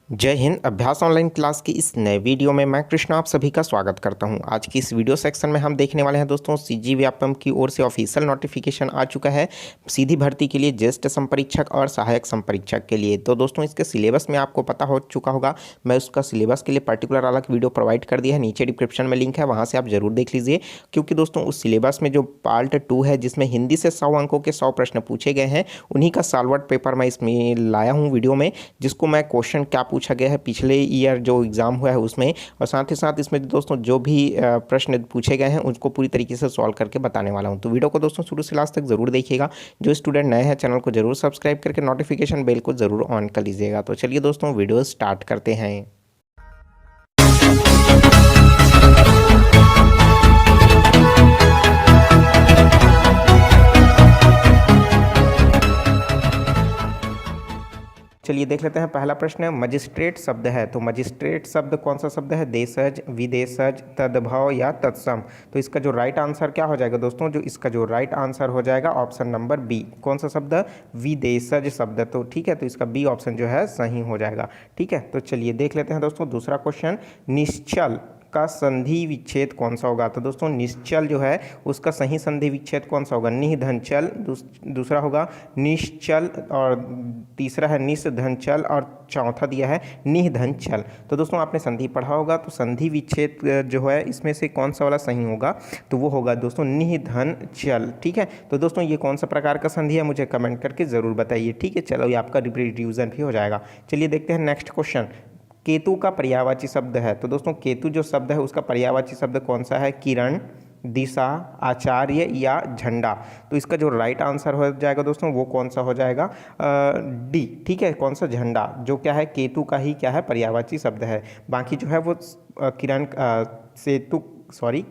जय हिंद। अभ्यास online class की इस नए वीडियो में मैं कृष्ण आप सभी का स्वागत करता हूं। आज की इस वीडियो सेक्शन में हम देखने वाले हैं दोस्तों, सीजी व्यापम की ओर से ऑफिशियल नोटिफिकेशन आ चुका है सीधी भर्ती के लिए, ज्येष्ठ संपरीक्षक और सहायक संपरीक्षक के लिए। तो दोस्तों इसके सिलेबस में आपको पता हो चुका होगा, मैं उसका सिलेबस के लिए पर्टिकुलर अलग वीडियो प्रोवाइड कर दिया है, नीचे डिस्क्रिप्शन में लिंक है, वहाँ से आप जरूर देख लीजिए। क्योंकि दोस्तों उस सिलेबस में जो पार्ट 2 है जिसमें हिंदी से 100 अंकों के 100 प्रश्न पूछे गए हैं, उन्हीं का सॉल्वर्ड पेपर मैं इसमें लाया हूँ वीडियो में, जिसको मैं क्वेश्चन क्या पूछा गया है पिछले ईयर जो एग्ज़ाम हुआ है उसमें, और साथ ही साथ इसमें दोस्तों जो भी प्रश्न पूछे गए हैं उसको पूरी तरीके से सॉल्व करके बताने वाला हूं। तो वीडियो को दोस्तों शुरू से लास्ट तक ज़रूर देखिएगा। जो स्टूडेंट नए हैं चैनल को जरूर सब्सक्राइब करके नोटिफिकेशन बेल को ज़रूर ऑन कर लीजिएगा। तो चलिए दोस्तों वीडियो स्टार्ट करते हैं। चलिए देख लेते हैं। पहला प्रश्न मजिस्ट्रेट शब्द है, तो मजिस्ट्रेट शब्द कौन सा शब्द है? देशज, विदेशज, तद्भव या तत्सम। तो इसका जो राइट आंसर क्या हो जाएगा दोस्तों? जो इसका जो राइट आंसर हो जाएगा ऑप्शन नंबर बी। कौन सा शब्द? विदेशज शब्द। तो ठीक है, तो इसका बी ऑप्शन जो है सही हो जाएगा। ठीक है, तो चलिए देख लेते हैं दोस्तों दूसरा क्वेश्चन। निश्चल का संधि विच्छेद कौन सा होगा? तो दोस्तों निश्चल जो है उसका सही संधि विच्छेद कौन सा होगा? निधनचल, दूसरा होगा निश्चल, और तीसरा है निषधनचल, और चौथा दिया है निधनचल। तो दोस्तों आपने संधि पढ़ा होगा, तो संधि विच्छेद जो है इसमें से कौन सा वाला सही होगा? तो वो होगा दोस्तों निधनचल। ठीक है, तो दोस्तों ये कौन सा प्रकार का संधि है मुझे कमेंट करके ज़रूर बताइए। ठीक है, चलो ये आपका रिविजन भी हो जाएगा। चलिए देखते हैं नेक्स्ट क्वेश्चन। केतु का पर्यायवाची शब्द है, तो दोस्तों केतु जो शब्द है उसका पर्यायवाची शब्द कौन सा है? किरण, दिशा, आचार्य या झंडा। तो इसका जो राइट आंसर हो जाएगा दोस्तों वो कौन सा हो जाएगा? डी। ठीक है, कौन सा? झंडा, जो क्या है केतु का ही क्या है पर्यायवाची शब्द है। बाकी जो है वो किरण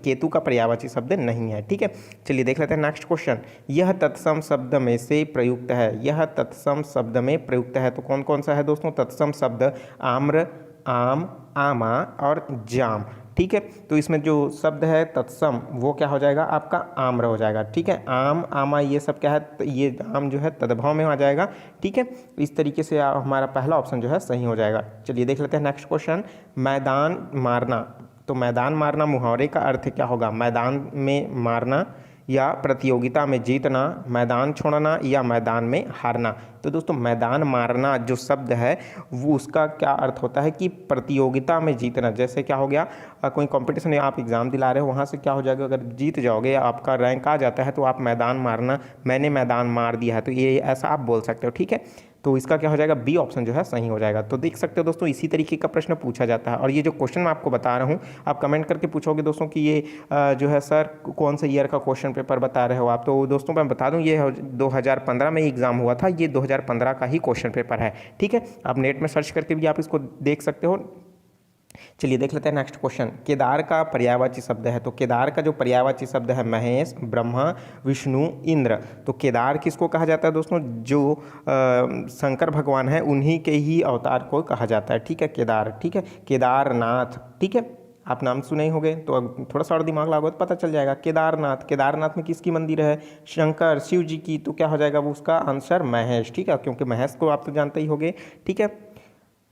केतु का पर्यायवाची शब्द नहीं है। ठीक है, चलिए देख लेते हैं नेक्स्ट क्वेश्चन। यह तत्सम शब्द में से प्रयुक्त है, यह तत्सम शब्द में प्रयुक्त है, तो कौन कौन सा है दोस्तों तत्सम शब्द? आम्र, आम, आमा और जाम। ठीक है, तो इसमें जो शब्द है तत्सम वो क्या हो जाएगा? आपका आम्र हो जाएगा। ठीक है, आम, आमा ये सब क्या है? तो ये आम जो है तद्भव में आ जाएगा। ठीक है, इस तरीके से हमारा पहला ऑप्शन जो है सही हो जाएगा। चलिए देख लेते हैं नेक्स्ट क्वेश्चन। मैदान मारना, तो मैदान मारना मुहावरे का अर्थ क्या होगा? मैदान में मारना, या प्रतियोगिता में जीतना, मैदान छोड़ना, या मैदान में हारना। तो दोस्तों मैदान मारना जो शब्द है वो उसका क्या अर्थ होता है कि प्रतियोगिता में जीतना। जैसे क्या हो गया, कोई कंपटीशन या आप एग्ज़ाम दिला रहे हो, वहाँ से क्या हो जाएगा, अगर जीत जाओगे या आपका रैंक आ जाता है तो आप मैदान मारना, मैंने मैदान मार दिया है, तो ये ऐसा आप बोल सकते हो। ठीक है, तो इसका क्या हो जाएगा? बी ऑप्शन जो है सही हो जाएगा। तो देख सकते हो दोस्तों इसी तरीके का प्रश्न पूछा जाता है, और ये जो क्वेश्चन मैं आपको बता रहा हूँ आप कमेंट करके पूछोगे दोस्तों कि ये जो है सर कौन से ईयर का क्वेश्चन पेपर बता रहे हो आप। तो दोस्तों मैं बता दूं ये 2015 में एग्ज़ाम हुआ था, ये 2015 का ही क्वेश्चन पेपर है। ठीक है, आप नेट में सर्च करके भी आप इसको देख सकते हो। चलिए देख लेते हैं नेक्स्ट क्वेश्चन। केदार का पर्यायवाची शब्द है, तो केदार का जो पर्यायवाची शब्द है महेश, ब्रह्मा, विष्णु, इंद्र। तो केदार किसको कहा जाता है दोस्तों? जो शंकर भगवान है उन्हीं के ही अवतार को कहा जाता है। ठीक है, केदार। ठीक है, केदारनाथ। ठीक है, आप नाम सुने ही होंगे, तो अब थोड़ा सा और दिमाग लगाओ तो पता चल जाएगा। केदारनाथ, केदारनाथ में किसकी मंदिर है? शंकर, शिव जी की। तो क्या हो जाएगा वो उसका आंसर? महेश। ठीक है, क्योंकि महेश को आप तो जानते ही होंगे। ठीक है,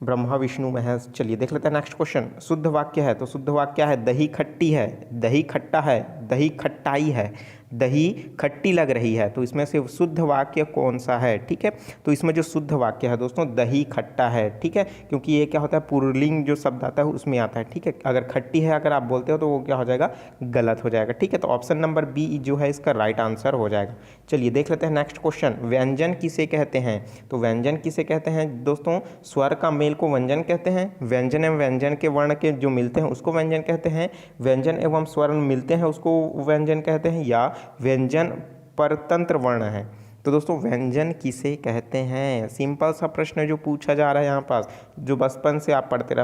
ब्रह्मा, विष्णु, महेश। चलिए देख लेते हैं नेक्स्ट क्वेश्चन। शुद्ध वाक्य है, तो शुद्ध वाक्य क्या है? दही खट्टी है, दही खट्टा है, दही खट्टाई है, दही खट्टी लग रही है। तो इसमें से शुद्ध वाक्य कौन सा है? ठीक है, तो इसमें जो शुद्ध वाक्य है दोस्तों दही खट्टा है। ठीक है, क्योंकि ये क्या होता है पुल्लिंग जो शब्द आता है उसमें आता है। ठीक है, अगर खट्टी है अगर आप बोलते हो तो वो क्या हो जाएगा? गलत हो जाएगा। ठीक है, तो ऑप्शन नंबर बी जो है इसका राइट आंसर हो जाएगा। चलिए देख लेते हैं नेक्स्ट क्वेश्चन। व्यंजन किसे कहते हैं? तो व्यंजन किसे कहते हैं दोस्तों? स्वर का मेल को व्यंजन कहते हैं। व्यंजन एवं व्यंजन के वर्ण के जो मिलते हैं उसको व्यंजन कहते हैं। व्यंजन एवं स्वर मिलते हैं उसको व्यंजन कहते हैं, या व्यंजन परतंत्र वर्ण है। तो दोस्तों व्यंजन किसे कहते हैं? सिंपल सा प्रश्न जो पूछा जा रहा है यहाँ पास, जो बचपन से आप पढ़ते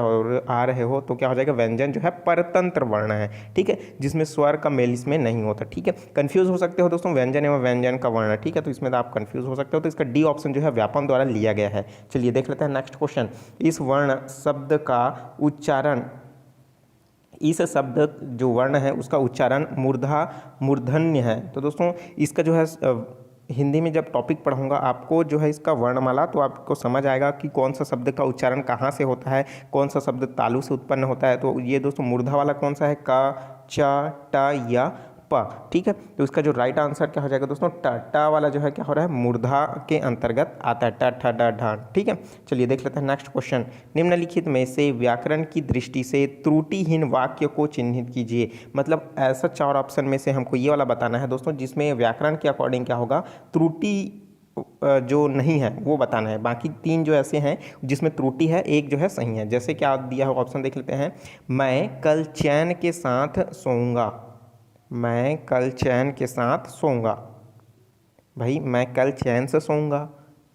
आ रहे हो, तो क्या हो जाएगा? व्यंजन जो है परतंत्र वर्ण है। ठीक है, जिसमें स्वर का मेल इसमें नहीं होता। ठीक है, कंफ्यूज हो सकते हो दोस्तों व्यंजन एवं व्यंजन का वर्ण। ठीक है, तो इसमें तो आप कंफ्यूज हो सकते हो, तो इसका डी ऑप्शन जो है व्यापम द्वारा लिया गया है। चलिए देख लेते हैं नेक्स्ट क्वेश्चन। इस वर्ण शब्द का उच्चारण, इस शब्द जो वर्ण है उसका उच्चारण मूर्धन्य है। तो दोस्तों इसका जो है हिंदी में जब टॉपिक पढ़ाऊंगा आपको जो है इसका वर्णमाला, तो आपको समझ आएगा कि कौन सा शब्द का उच्चारण कहाँ से होता है, कौन सा शब्द तालु से उत्पन्न होता है। तो ये दोस्तों मूर्धा वाला कौन सा है, का, चा, टा या प, ठीक है। तो इसका जो राइट आंसर क्या हो जाएगा दोस्तों, टा। टा वाला जो है क्या हो रहा है, मूर्धा के अंतर्गत आता है, टा, ठा, डा, ढा, ठीक है। चलिए देख लेते हैं नेक्स्ट क्वेश्चन। निम्नलिखित में से व्याकरण की दृष्टि से त्रुटिहीन वाक्य को चिन्हित कीजिए। मतलब ऐसा 4 ऑप्शन में से हमको ये वाला बताना है दोस्तों जिसमें व्याकरण के अकॉर्डिंग क्या होगा, त्रुटि जो नहीं है वो बताना है। बाकी 3 जो ऐसे हैं जिसमें त्रुटि है, एक जो है सही है। जैसे क्या दिया है ऑप्शन देख लेते हैं, मैं कल चैन के साथ सोऊंगा। मैं कल चैन के साथ सोऊंगा, भाई मैं कल चैन से सोऊंगा,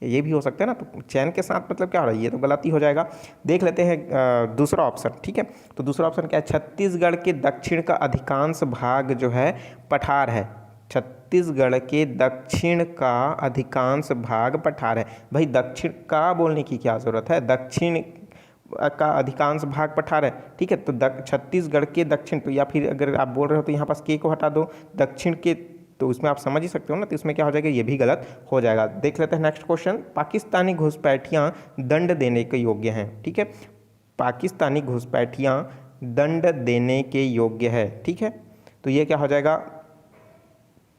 ये भी हो सकता है ना। तो चैन के साथ मतलब क्या हो रहा है, ये तो गलत ही हो जाएगा। देख लेते हैं दूसरा ऑप्शन, ठीक है। तो दूसरा ऑप्शन क्या है, छत्तीसगढ़ के दक्षिण का अधिकांश भाग जो है पठार है। छत्तीसगढ़ के दक्षिण का अधिकांश भाग पठार है। भाई दक्षिण का बोलने की क्या ज़रूरत है, दक्षिण का अधिकांश भाग पठार है, ठीक है। तो छत्तीसगढ़ के दक्षिण, तो या फिर अगर आप बोल रहे हो तो यहाँ पास के को हटा दो, दक्षिण के, तो उसमें आप समझ ही सकते हो ना। तो इसमें क्या हो जाएगा, ये भी गलत हो जाएगा। देख लेते हैं नेक्स्ट क्वेश्चन। पाकिस्तानी घुसपैठियाँ दंड देने के योग्य हैं, ठीक है। पाकिस्तानी घुसपैठियाँ दंड देने के योग्य है, ठीक है। तो ये क्या हो जाएगा,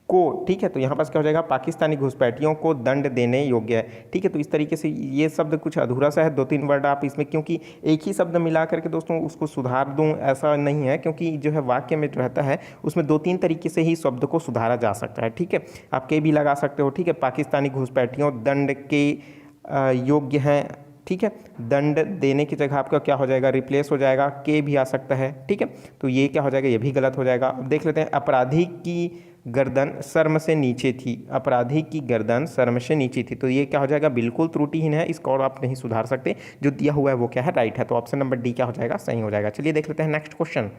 को, ठीक है। तो यहाँ पास क्या हो जाएगा, पाकिस्तानी घुसपैठियों को दंड देने योग्य है, ठीक है। तो इस तरीके से ये शब्द कुछ अधूरा सा है, 2-3 वर्ड आप इसमें, क्योंकि एक ही शब्द मिला करके दोस्तों उसको सुधार दूं ऐसा नहीं है, क्योंकि जो है वाक्य में रहता है उसमें 2-3 तरीके से ही शब्द को सुधारा जा सकता है, ठीक है। आप के भी लगा सकते हो, ठीक है। पाकिस्तानी घुसपैठियों दंड के योग्य हैं, ठीक है। दंड देने की जगह आपका क्या हो जाएगा, रिप्लेस हो जाएगा, के भी आ सकता है, ठीक है। तो ये क्या हो जाएगा, ये भी गलत हो जाएगा। अब देख लेते हैं, अपराधी की गर्दन शर्म से नीचे थी। अपराधी की गर्दन शर्म से नीचे थी, तो ये क्या हो जाएगा, बिल्कुल त्रुटिहीन है, इसको और आप नहीं सुधार सकते। जो दिया हुआ है वो क्या है, राइट है। तो ऑप्शन नंबर डी क्या हो जाएगा, सही हो जाएगा। चलिए देख लेते हैं नेक्स्ट क्वेश्चन।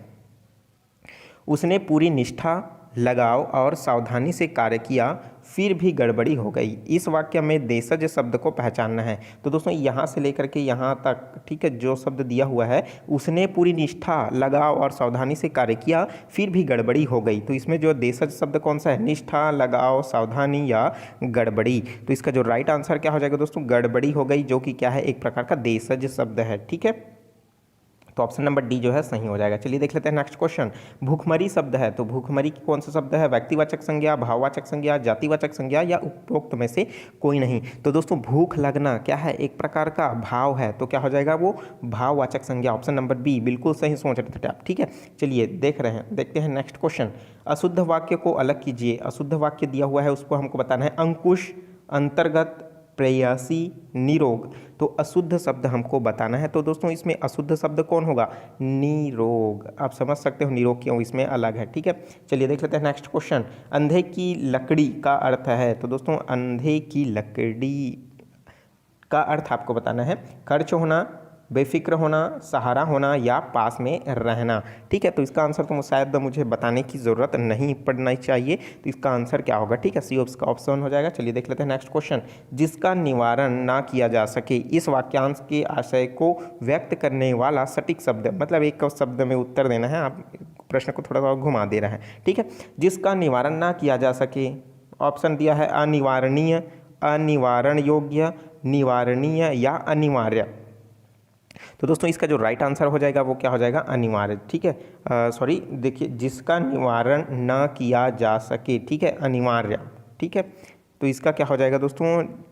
उसने पूरी निष्ठा, लगाव और सावधानी से कार्य किया, फिर भी गड़बड़ी हो गई। इस वाक्य में देशज शब्द को पहचानना है। तो दोस्तों यहाँ से लेकर के यहाँ तक, ठीक है, जो शब्द दिया हुआ है, उसने पूरी निष्ठा, लगाव और सावधानी से कार्य किया, फिर भी गड़बड़ी हो गई। तो इसमें जो देशज शब्द कौन सा है, निष्ठा, लगाव, सावधानी या गड़बड़ी। तो इसका जो राइट आंसर क्या हो जाएगा दोस्तों, गड़बड़ी हो गई, जो कि क्या है, एक प्रकार का देशज शब्द है, ठीक है। तो ऑप्शन नंबर डी जो है सही हो जाएगा। चलिए देख लेते हैं नेक्स्ट क्वेश्चन। भूखमरी शब्द है, तो भूखमरी कौन सा शब्द है, व्यक्तिवाचक संज्ञा, भाववाचक संज्ञा, जातिवाचक संज्ञा या उपरोक्त में से कोई नहीं। तो दोस्तों भूख लगना क्या है, एक प्रकार का भाव है, तो क्या हो जाएगा वो भाववाचक संज्ञा। ऑप्शन नंबर बी बिल्कुल सही सोच रहे थे आप, ठीक है। चलिए देखते हैं नेक्स्ट क्वेश्चन। अशुद्ध वाक्य को अलग कीजिए। अशुद्ध वाक्य दिया हुआ है, उसको हमको बताना है। अंकुश, अंतर्गत, प्रेयसी, निरोग। तो अशुद्ध शब्द हमको बताना है। तो दोस्तों इसमें अशुद्ध शब्द कौन होगा, निरोग। आप समझ सकते हो निरोग क्यों इसमें अलग है, ठीक है। चलिए देख लेते हैं नेक्स्ट क्वेश्चन। अंधे की लकड़ी का अर्थ है, तो दोस्तों अंधे की लकड़ी का अर्थ आपको बताना है। खर्च होना, बेफिक्र होना, सहारा होना या पास में रहना, ठीक है। तो इसका आंसर तो शायद मुझे बताने की ज़रूरत नहीं पड़ना चाहिए। तो इसका आंसर क्या होगा, ठीक है, सी का ऑप्शन हो जाएगा। चलिए देख लेते हैं नेक्स्ट क्वेश्चन। जिसका निवारण ना किया जा सके, इस वाक्यांश के आशय को व्यक्त करने वाला सटीक शब्द, मतलब एक शब्द में उत्तर देना है, आप प्रश्न को थोड़ा सा घुमा दे रहे हैं, ठीक है। जिसका निवारण ना किया जा सके, ऑप्शन दिया है अनिवारणीय, अनिवारण योग्य, निवारणीय या अनिवार्य। तो दोस्तों इसका जो राइट आंसर हो जाएगा वो क्या हो जाएगा, अनिवार्य, ठीक है। सॉरी, देखिए, जिसका निवारण ना किया जा सके, ठीक है, अनिवार्य, ठीक है। तो इसका क्या हो जाएगा दोस्तों,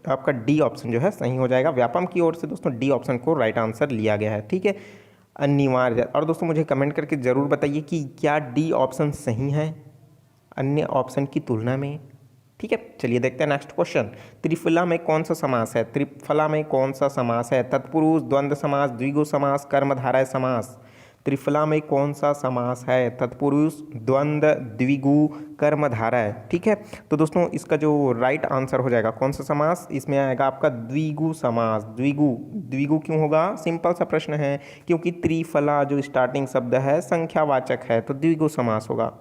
आपका डी ऑप्शन जो है सही हो जाएगा। व्यापम की ओर से दोस्तों डी ऑप्शन को राइट आंसर लिया गया है, ठीक है, अनिवार्य। और दोस्तों मुझे कमेंट करके ज़रूर बताइए कि क्या डी ऑप्शन सही है अन्य ऑप्शन की तुलना में, ठीक है। चलिए देखते हैं नेक्स्ट क्वेश्चन। त्रिफला में कौन सा समास है, त्रिफला में कौन सा समास है, तत्पुरुष, द्वंद्व समास, द्विगु समास, कर्मधारय समास। त्रिफला में कौन सा समास है, तत्पुरुष, द्वंद्व, द्विगु, कर्मधारय, ठीक है। तो दोस्तों इसका जो राइट आंसर हो जाएगा कौन सा समास, इसमें आएगा आपका द्विगु समास। द्विगु क्यों होगा, सिंपल सा प्रश्न है, क्योंकि त्रिफला जो स्टार्टिंग शब्द है संख्यावाचक है, तो द्विगु समास होगा,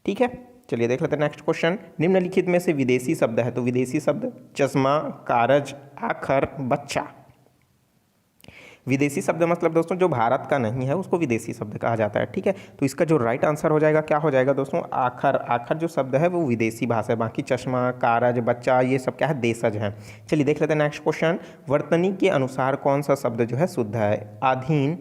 ठीक है। चलिए देख लेते हैं नेक्स्ट क्वेश्चन। निम्नलिखित में से विदेशी शब्द है, तो विदेशी शब्द चश्मा, कारज, आखर, बच्चा। विदेशी शब्द मतलब दोस्तों जो भारत का नहीं है उसको विदेशी शब्द कहा जाता है, ठीक है। तो इसका जो राइट आंसर हो जाएगा क्या हो जाएगा दोस्तों, आखर। आखर जो शब्द है वो विदेशी भाषा है, बाकी चश्मा, कारज, बच्चा ये सब क्या है, देशज हैं। चलिए देख लेते हैं नेक्स्ट क्वेश्चन। वर्तनी के अनुसार कौन सा शब्द जो है शुद्ध है? आधीन,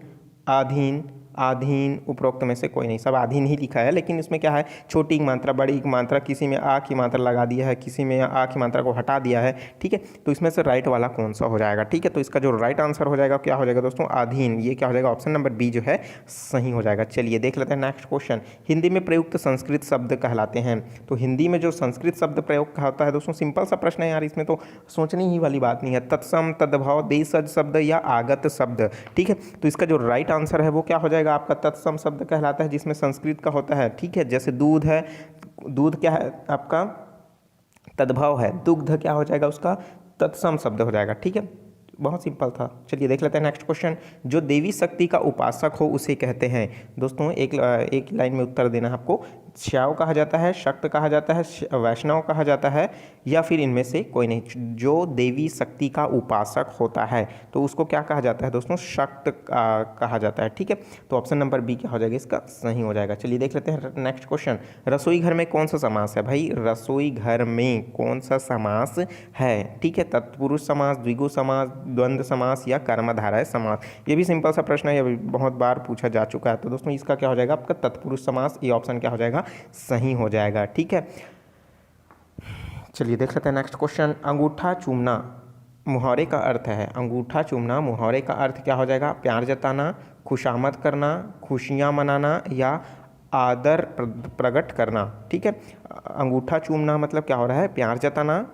आधीन, आधीन, उपरोक्त में से कोई नहीं, सब आधीन ही लिखा है, लेकिन इसमें क्या है, छोटी की मात्रा, बड़ी की मात्रा, किसी में आ की मात्रा लगा दिया है, किसी में आ की मात्रा को हटा दिया है, ठीक है। तो इसमें से राइट वाला कौन सा हो जाएगा, ठीक है। तो इसका जो राइट आंसर हो जाएगा क्या हो जाएगा दोस्तों, आधीन। ये क्या हो जाएगा, ऑप्शन नंबर बी जो है सही हो जाएगा। चलिए देख लेते हैं नेक्स्ट क्वेश्चन। हिंदी में प्रयुक्त संस्कृत शब्द कहलाते हैं। तो हिंदी में जो संस्कृत शब्द प्रयोग होता है दोस्तों, सिंपल सा प्रश्न है यार, इसमें तो सोचने ही वाली बात नहीं है। तत्सम, तद्भव, देशज शब्द या आगत शब्द, ठीक है। तो इसका जो राइट आंसर है वो क्या हो जाएगा आपका, तत्सम शब्द कहलाता है, जिसमें संस्कृत का होता है, ठीक है। जैसे दूध है, दूध क्या है आपका, तद्भव है, दुग्ध क्या हो जाएगा उसका, तत्सम शब्द हो जाएगा, ठीक है। बहुत सिंपल था। चलिए देख लेते हैं नेक्स्ट क्वेश्चन। जो देवी शक्ति का उपासक हो उसे कहते हैं। दोस्तों एक लाइन में उत्तर देना है आपको। शैव कहा जाता है, शक्त कहा जाता है, वैष्णव कहा जाता है, या फिर इनमें से कोई नहीं। जो देवी शक्ति का उपासक होता है तो उसको क्या कहा जाता है दोस्तों, शक्त कहा जाता है, ठीक है। तो ऑप्शन नंबर बी क्या हो जाएगा, इसका सही हो जाएगा। चलिए देख लेते हैं नेक्स्ट क्वेश्चन। रसोई घर में कौन सा समास है? भाई रसोई घर में कौन सा समास है, ठीक है। तत्पुरुष समास, द्विगु समास, द्वंद्व समास या कर्मधारय समास। ये भी सिंपल सा प्रश्न है, ये भी बहुत बार पूछा जा चुका है। तो दोस्तों इसका क्या हो जाएगा आपका, तत्पुरुष समास। ये ऑप्शन क्या हो जाएगा, सही हो जाएगा, ठीक है। चलिए देख लेते हैं नेक्स्ट क्वेश्चन। अंगूठा चूमना मुहावरे का अर्थ है। अंगूठा चूमना मुहावरे का अर्थ क्या हो जाएगा, प्यार जताना, खुशामद करना, खुशियाँ मनाना या आदर प्रकट करना, ठीक है। अंगूठा चूमना मतलब क्या हो रहा है, प्यार जताना,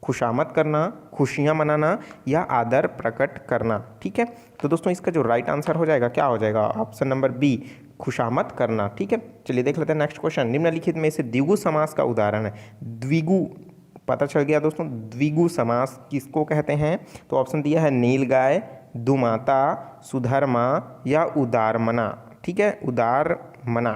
खुशामद करना, खुशियाँ मनाना या आदर प्रकट करना, ठीक है। तो दोस्तों इसका जो राइट आंसर हो जाएगा क्या हो जाएगा, ऑप्शन नंबर बी, खुशामद करना, ठीक है। चलिए देख लेते हैं नेक्स्ट क्वेश्चन। निम्नलिखित में से द्विगु समास का उदाहरण है। द्विगु पता चल गया दोस्तों, द्विगु समास किसको कहते हैं? तो ऑप्शन दिया है नीलगाय, दुमाता, सुधर्मा या उदारमना, ठीक है, उदारमना।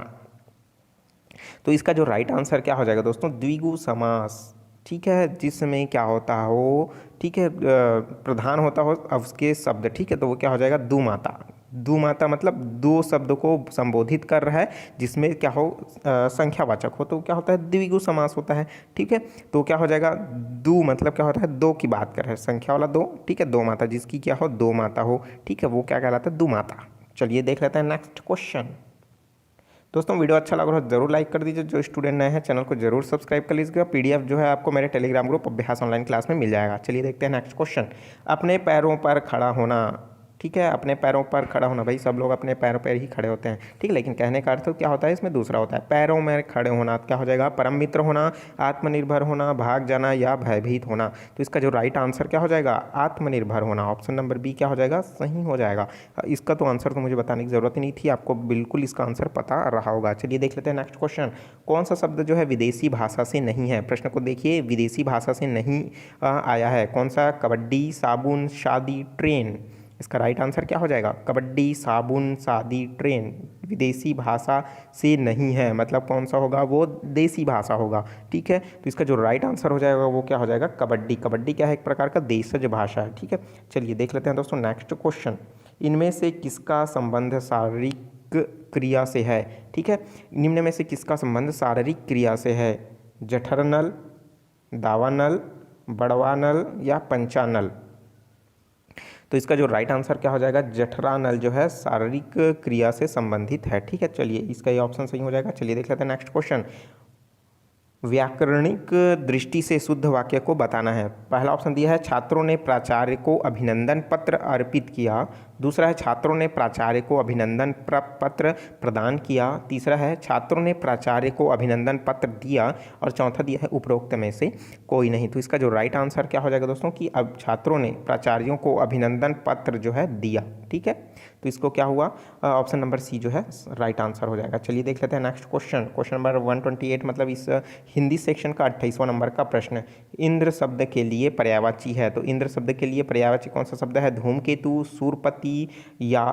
तो इसका जो राइट आंसर क्या हो जाएगा दोस्तों, द्विगु समास, ठीक है, जिसमें क्या होता हो, ठीक है, प्रधान होता हो उसके शब्द, ठीक है। तो वो क्या हो जाएगा, दुमाता। दुमाता मतलब दो शब्द को संबोधित कर रहा है, जिसमें क्या हो, संख्यावाचक हो, तो क्या होता है, द्विगु समास होता है, ठीक है। तो क्या हो जाएगा, दो मतलब क्या होता है, दो की बात कर रहे हैं, संख्या वाला दो, ठीक है, दो माता, जिसकी क्या हो, दो माता हो, ठीक है, वो क्या कहलाता है, दुमाता। चलिए देख लेते हैं नेक्स्ट क्वेश्चन। दोस्तों वीडियो अच्छा लगा तो जरूर लाइक कर दीजिए। जो स्टूडेंट नए हैं चैनल को जरूर सब्सक्राइब कर लीजिएगा। पीडीएफ जो है आपको मेरे टेलीग्राम ग्रुप अभ्यास ऑनलाइन क्लास में मिल जाएगा। चलिए देखते हैं नेक्स्ट क्वेश्चन। अपने पैरों पर खड़ा होना, ठीक है, अपने पैरों पर खड़ा होना। भाई सब लोग अपने पैरों पर ही खड़े होते हैं, ठीक है, लेकिन कहने का अर्थ क्या होता है, इसमें दूसरा होता है। पैरों में खड़े होना क्या हो जाएगा, परम मित्र होना, आत्मनिर्भर होना, भाग जाना या भयभीत होना। तो इसका जो राइट आंसर क्या हो जाएगा, आत्मनिर्भर होना। ऑप्शन नंबर बी क्या हो जाएगा, सही हो जाएगा। इसका तो आंसर तो मुझे बताने की जरूरत ही नहीं थी, आपको बिल्कुल इसका आंसर पता रहा होगा। चलिए देख लेते हैं नेक्स्ट क्वेश्चन। कौन सा शब्द जो है विदेशी भाषा से नहीं है? प्रश्न को देखिए, विदेशी भाषा से नहीं आया है। कौन सा, कबड्डी, साबुन, शादी, ट्रेन। इसका राइट आंसर क्या हो जाएगा, कबड्डी, साबुन, शादी, ट्रेन विदेशी भाषा से नहीं है, मतलब कौन सा होगा, वो देसी भाषा होगा, ठीक है। तो इसका जो राइट आंसर हो जाएगा वो क्या हो जाएगा, कबड्डी। कबड्डी क्या है, एक प्रकार का देशज भाषा है, ठीक है। चलिए देख लेते हैं दोस्तों नेक्स्ट क्वेश्चन। इनमें से किसका संबंध शारीरिक क्रिया से है, ठीक है। निम्न में से किसका संबंध शारीरिक क्रिया से है? जठरनल, दावानल, बड़वानल या पंचानल। तो इसका जो राइट आंसर क्या हो जाएगा, जठरानल जो है शारीरिक क्रिया से संबंधित है, ठीक है। चलिए इसका ये ऑप्शन सही हो जाएगा। चलिए देख लेते हैं नेक्स्ट क्वेश्चन। व्याकरणिक दृष्टि से शुद्ध वाक्य को बताना है। पहला ऑप्शन दिया है, छात्रों ने प्राचार्य को अभिनंदन पत्र अर्पित किया। दूसरा है, छात्रों ने प्राचार्य को अभिनंदन पत्र प्रदान किया। तीसरा है, छात्रों ने प्राचार्य को अभिनंदन पत्र दिया। और चौथा दिया है, उपरोक्त में से कोई नहीं। तो इसका जो राइट आंसर क्या हो जाएगा दोस्तों, कि अब छात्रों ने प्राचार्यों को अभिनंदन पत्र जो है दिया, ठीक है। तो इसको क्या हुआ, ऑप्शन नंबर सी जो है राइट आंसर हो जाएगा। चलिए देख लेते हैं नेक्स्ट क्वेश्चन। क्वेश्चन नंबर 128 मतलब इस हिंदी सेक्शन का 28वां नंबर का प्रश्न। इंद्र शब्द के लिए पर्यायवाची है, तो इंद्र शब्द के लिए पर्यायवाची कौन सा शब्द है? धूमकेतु, सूर्यपति, सुरपति या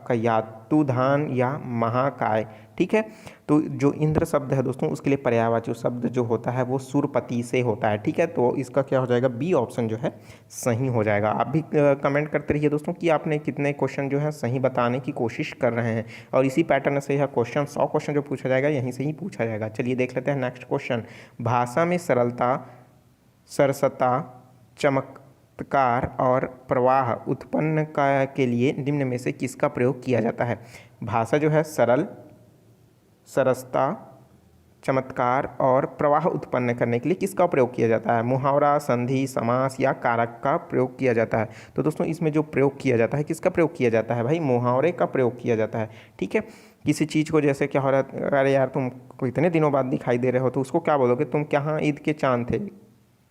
कयातुधान या महाकाय। ठीक है, तो जो इंद्र शब्द है दोस्तों उसके लिए पर्यायवाची शब्द जो होता है वो सुरपति से होता है। ठीक है, तो इसका क्या हो जाएगा, बी ऑप्शन जो है सही हो जाएगा। आप भी कमेंट करते रहिए दोस्तों कि आपने कितने क्वेश्चन जो है सही बताने की कोशिश कर रहे हैं, और इसी पैटर्न से यह क्वेश्चन 100 क्वेश्चन जो पूछा जाएगा यहीं से ही पूछा जाएगा। चलिए देख लेते हैं नेक्स्ट क्वेश्चन। भाषा में सरलता, सरसता, चमत्कार और प्रवाह उत्पन्न के लिए निम्न में से किसका प्रयोग किया जाता है। भाषा जो है सरल, सरसता, चमत्कार और प्रवाह उत्पन्न करने के लिए किसका प्रयोग किया जाता है। मुहावरा, संधि, समास या कारक का प्रयोग किया जाता है। तो दोस्तों इसमें जो प्रयोग किया जाता है किसका प्रयोग किया जाता है भाई, मुहावरे का प्रयोग किया जाता है। ठीक है, किसी चीज़ को जैसे क्या हो रहा है, अरे यार तुम इतने दिनों बाद दिखाई दे रहे हो, तो उसको क्या बोलोगे, तुम क्या ईद के चांद थे।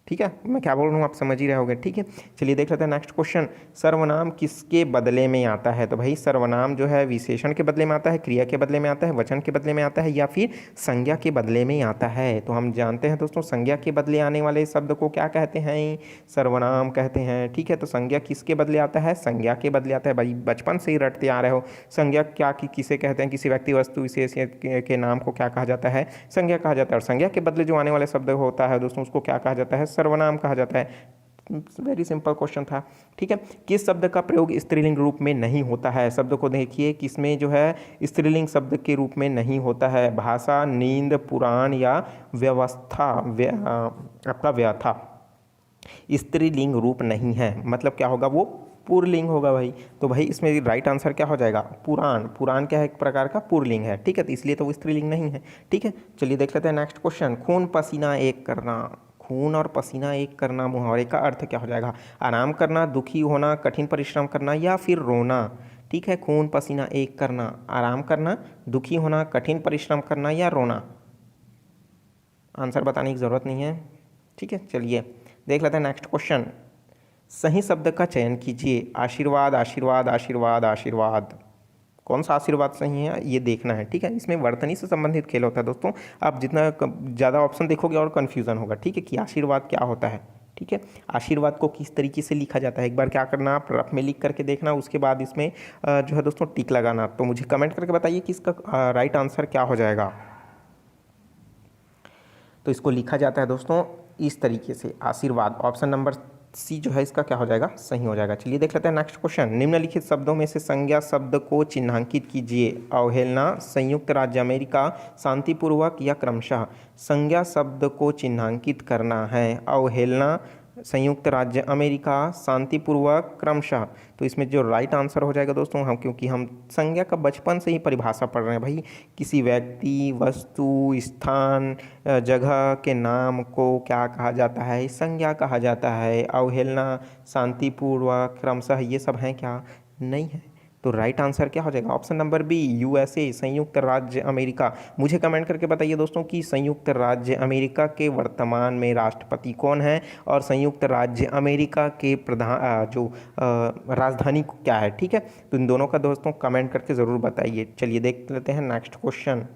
ठीक है, मैं क्या बोल रहा हूँ आप समझ ही रहे होगे। ठीक है, चलिए देख लेते हैं नेक्स्ट क्वेश्चन। सर्वनाम किसके बदले में आता है। तो भाई सर्वनाम जो है विशेषण के बदले में आता है, क्रिया के बदले में आता है, वचन के बदले में आता है या फिर संज्ञा के बदले में आता है। तो हम जानते हैं दोस्तों संज्ञा के बदले आने वाले शब्द को क्या कहते हैं, सर्वनाम कहते हैं। ठीक है, तो संज्ञा किसके बदले आता है, संज्ञा के बदले आता है। भाई बचपन से ही रटते आ रहे हो, संज्ञा क्या किसे कहते हैं, किसी व्यक्ति वस्तु विशेष के नाम को क्या कहा जाता है, संज्ञा कहा जाता है। और संज्ञा के बदले जो आने वाले शब्द होता है दोस्तों उसको क्या कहा जाता है, सर्वनाम कहा जाता है। वेरी सिंपल क्वेश्चन था। ठीक है, किस शब्द का प्रयोग स्त्रीलिंग रूप में नहीं होता है। शब्द को देखिए, किसमें जो है स्त्रीलिंग शब्द के रूप में नहीं होता है। भाषा, नींद, पुराण या व्यवस्था, आपका व्यथा स्त्रीलिंग रूप नहीं है, मतलब क्या होगा, वो पुरलिंग होगा भाई। तो भाई इसमें राइट आंसर क्या हो जाएगा, पुराण। पुराण क्या है, एक प्रकार का पुरलिंग है। ठीक है, तो इसलिए तो वो स्त्रीलिंग नहीं है। ठीक है, चलिए देख लेते हैं नेक्स्ट क्वेश्चन। खून पसीना एक करना, खून और पसीना एक करना मुहावरे का अर्थ क्या हो जाएगा, आराम करना, दुखी होना, कठिन परिश्रम करना या फिर रोना। ठीक है, खून पसीना एक करना, आराम करना, दुखी होना, कठिन परिश्रम करना या रोना। आंसर बताने की ज़रूरत नहीं है। ठीक है, चलिए देख लेते हैं नेक्स्ट क्वेश्चन। सही शब्द का चयन कीजिए। आशीर्वाद, आशीर्वाद, आशीर्वाद, आशीर्वाद। कौन सा आशीर्वाद सही है ये देखना है। ठीक है, इसमें वर्तनी से संबंधित खेल होता है दोस्तों। आप जितना ज़्यादा ऑप्शन देखोगे और कन्फ्यूज़न होगा। ठीक है, कि आशीर्वाद क्या होता है। ठीक है, आशीर्वाद को किस तरीके से लिखा जाता है, एक बार क्या करना, आप रफ में लिख करके देखना, उसके बाद इसमें जो है दोस्तों टिक लगाना। तो मुझे कमेंट करके बताइए कि इसका राइट आंसर क्या हो जाएगा। तो इसको लिखा जाता है दोस्तों इस तरीके से, आशीर्वाद। ऑप्शन नंबर सी जो है इसका क्या हो जाएगा, सही हो जाएगा। चलिए देख लेते हैं नेक्स्ट क्वेश्चन। निम्नलिखित शब्दों में से संज्ञा शब्द को चिन्हांकित कीजिए। अवहेलना, संयुक्त राज्य अमेरिका, शांतिपूर्वक या क्रमशः। संज्ञा शब्द को चिन्हांकित करना है। अवहेलना, संयुक्त राज्य अमेरिका, शांतिपूर्वक, क्रमशः। तो इसमें जो राइट आंसर हो जाएगा दोस्तों, हम क्योंकि हम संज्ञा का बचपन से ही परिभाषा पढ़ रहे हैं भाई, किसी व्यक्ति, वस्तु, स्थान, जगह के नाम को क्या कहा जाता है, संज्ञा कहा जाता है। अवहेलना, शांतिपूर्वक, क्रमशः ये सब हैं क्या, नहीं है। तो राइट आंसर क्या हो जाएगा, ऑप्शन नंबर बी, यूएसए, संयुक्त राज्य अमेरिका। मुझे कमेंट करके बताइए दोस्तों कि संयुक्त राज्य अमेरिका के वर्तमान में राष्ट्रपति कौन है और संयुक्त राज्य अमेरिका के प्रधान जो राजधानी क्या है। ठीक है, तो इन दोनों का दोस्तों कमेंट करके ज़रूर बताइए। चलिए देख लेते हैं नेक्स्ट क्वेश्चन।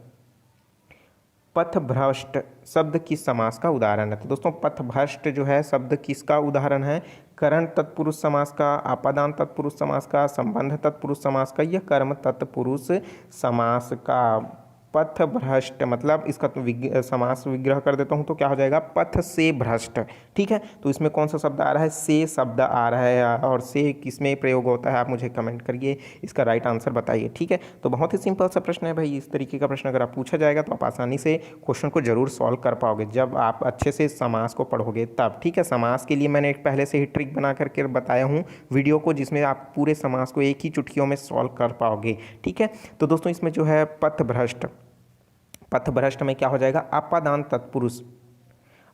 पथभ्रष्ट शब्द किस समास का उदाहरण है। तो दोस्तों पथभ्रष्ट जो है शब्द किसका उदाहरण है, करण तत्पुरुष समास का, आपादान तत्पुरुष समास का, संबंध तत्पुरुष समास का या कर्म तत्पुरुष समास का। पथ भ्रष्ट मतलब इसका तो समास विग्रह कर देता हूँ तो क्या हो जाएगा, पथ से भ्रष्ट। ठीक है, तो इसमें कौन सा शब्द आ रहा है, से शब्द आ रहा है, और से किसमें प्रयोग होता है आप मुझे कमेंट करिए, इसका राइट आंसर बताइए। ठीक है, तो बहुत ही सिंपल सा प्रश्न है भाई। इस तरीके का प्रश्न अगर आप पूछा जाएगा तो आप आसानी से क्वेश्चन को जरूर सॉल्व कर पाओगे जब आप अच्छे से समास को पढ़ोगे तब। ठीक है, समास के लिए मैंने एक पहले से ही ट्रिक बना करके बताया हूँ वीडियो को, जिसमें आप पूरे समास को एक ही चुटकियों में सॉल्व कर पाओगे। ठीक है, तो दोस्तों इसमें जो है पथभ्रष्ट, पथभ्रष्ट में क्या हो जाएगा, अपादान तत्पुरुष,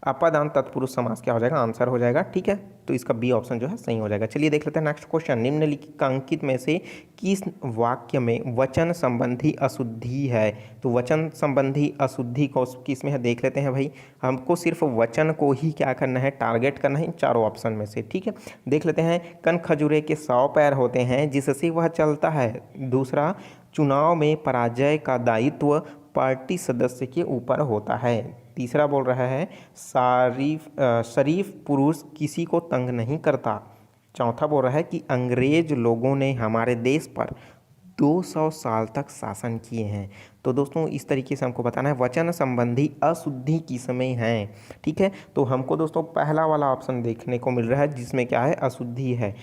अपादान तत्पुरुष समास क्या हो जाएगा, आंसर हो जाएगा। ठीक है, तो इसका बी ऑप्शन जो है सही हो जाएगा। चलिए देख लेते हैं नेक्स्ट क्वेश्चन। निम्नलिखित में से किस वाक्य में वचन संबंधी अशुद्धि है। तो वचन संबंधी अशुद्धि को किस में है देख लेते हैं भाई। हमको सिर्फ वचन को ही क्या करना है, टारगेट करना है इन चारों ऑप्शन में से। ठीक है, देख लेते हैं। कन खजूरे के 100 पैर होते हैं जिससे वह चलता है। दूसरा, चुनाव में पराजय का दायित्व पार्टी सदस्य के ऊपर होता है। तीसरा बोल रहा है शरीफ पुरुष किसी को तंग नहीं करता। चौथा बोल रहा है कि अंग्रेज लोगों ने हमारे देश पर 200 साल तक शासन किए हैं। तो दोस्तों इस तरीके से हमको बताना है वचन संबंधी अशुद्धि किसमें है। ठीक है, तो हमको दोस्तों पहला वाला ऑप्शन देखने को मिल रहा है जिसमें क्या है, अशुद्धि है।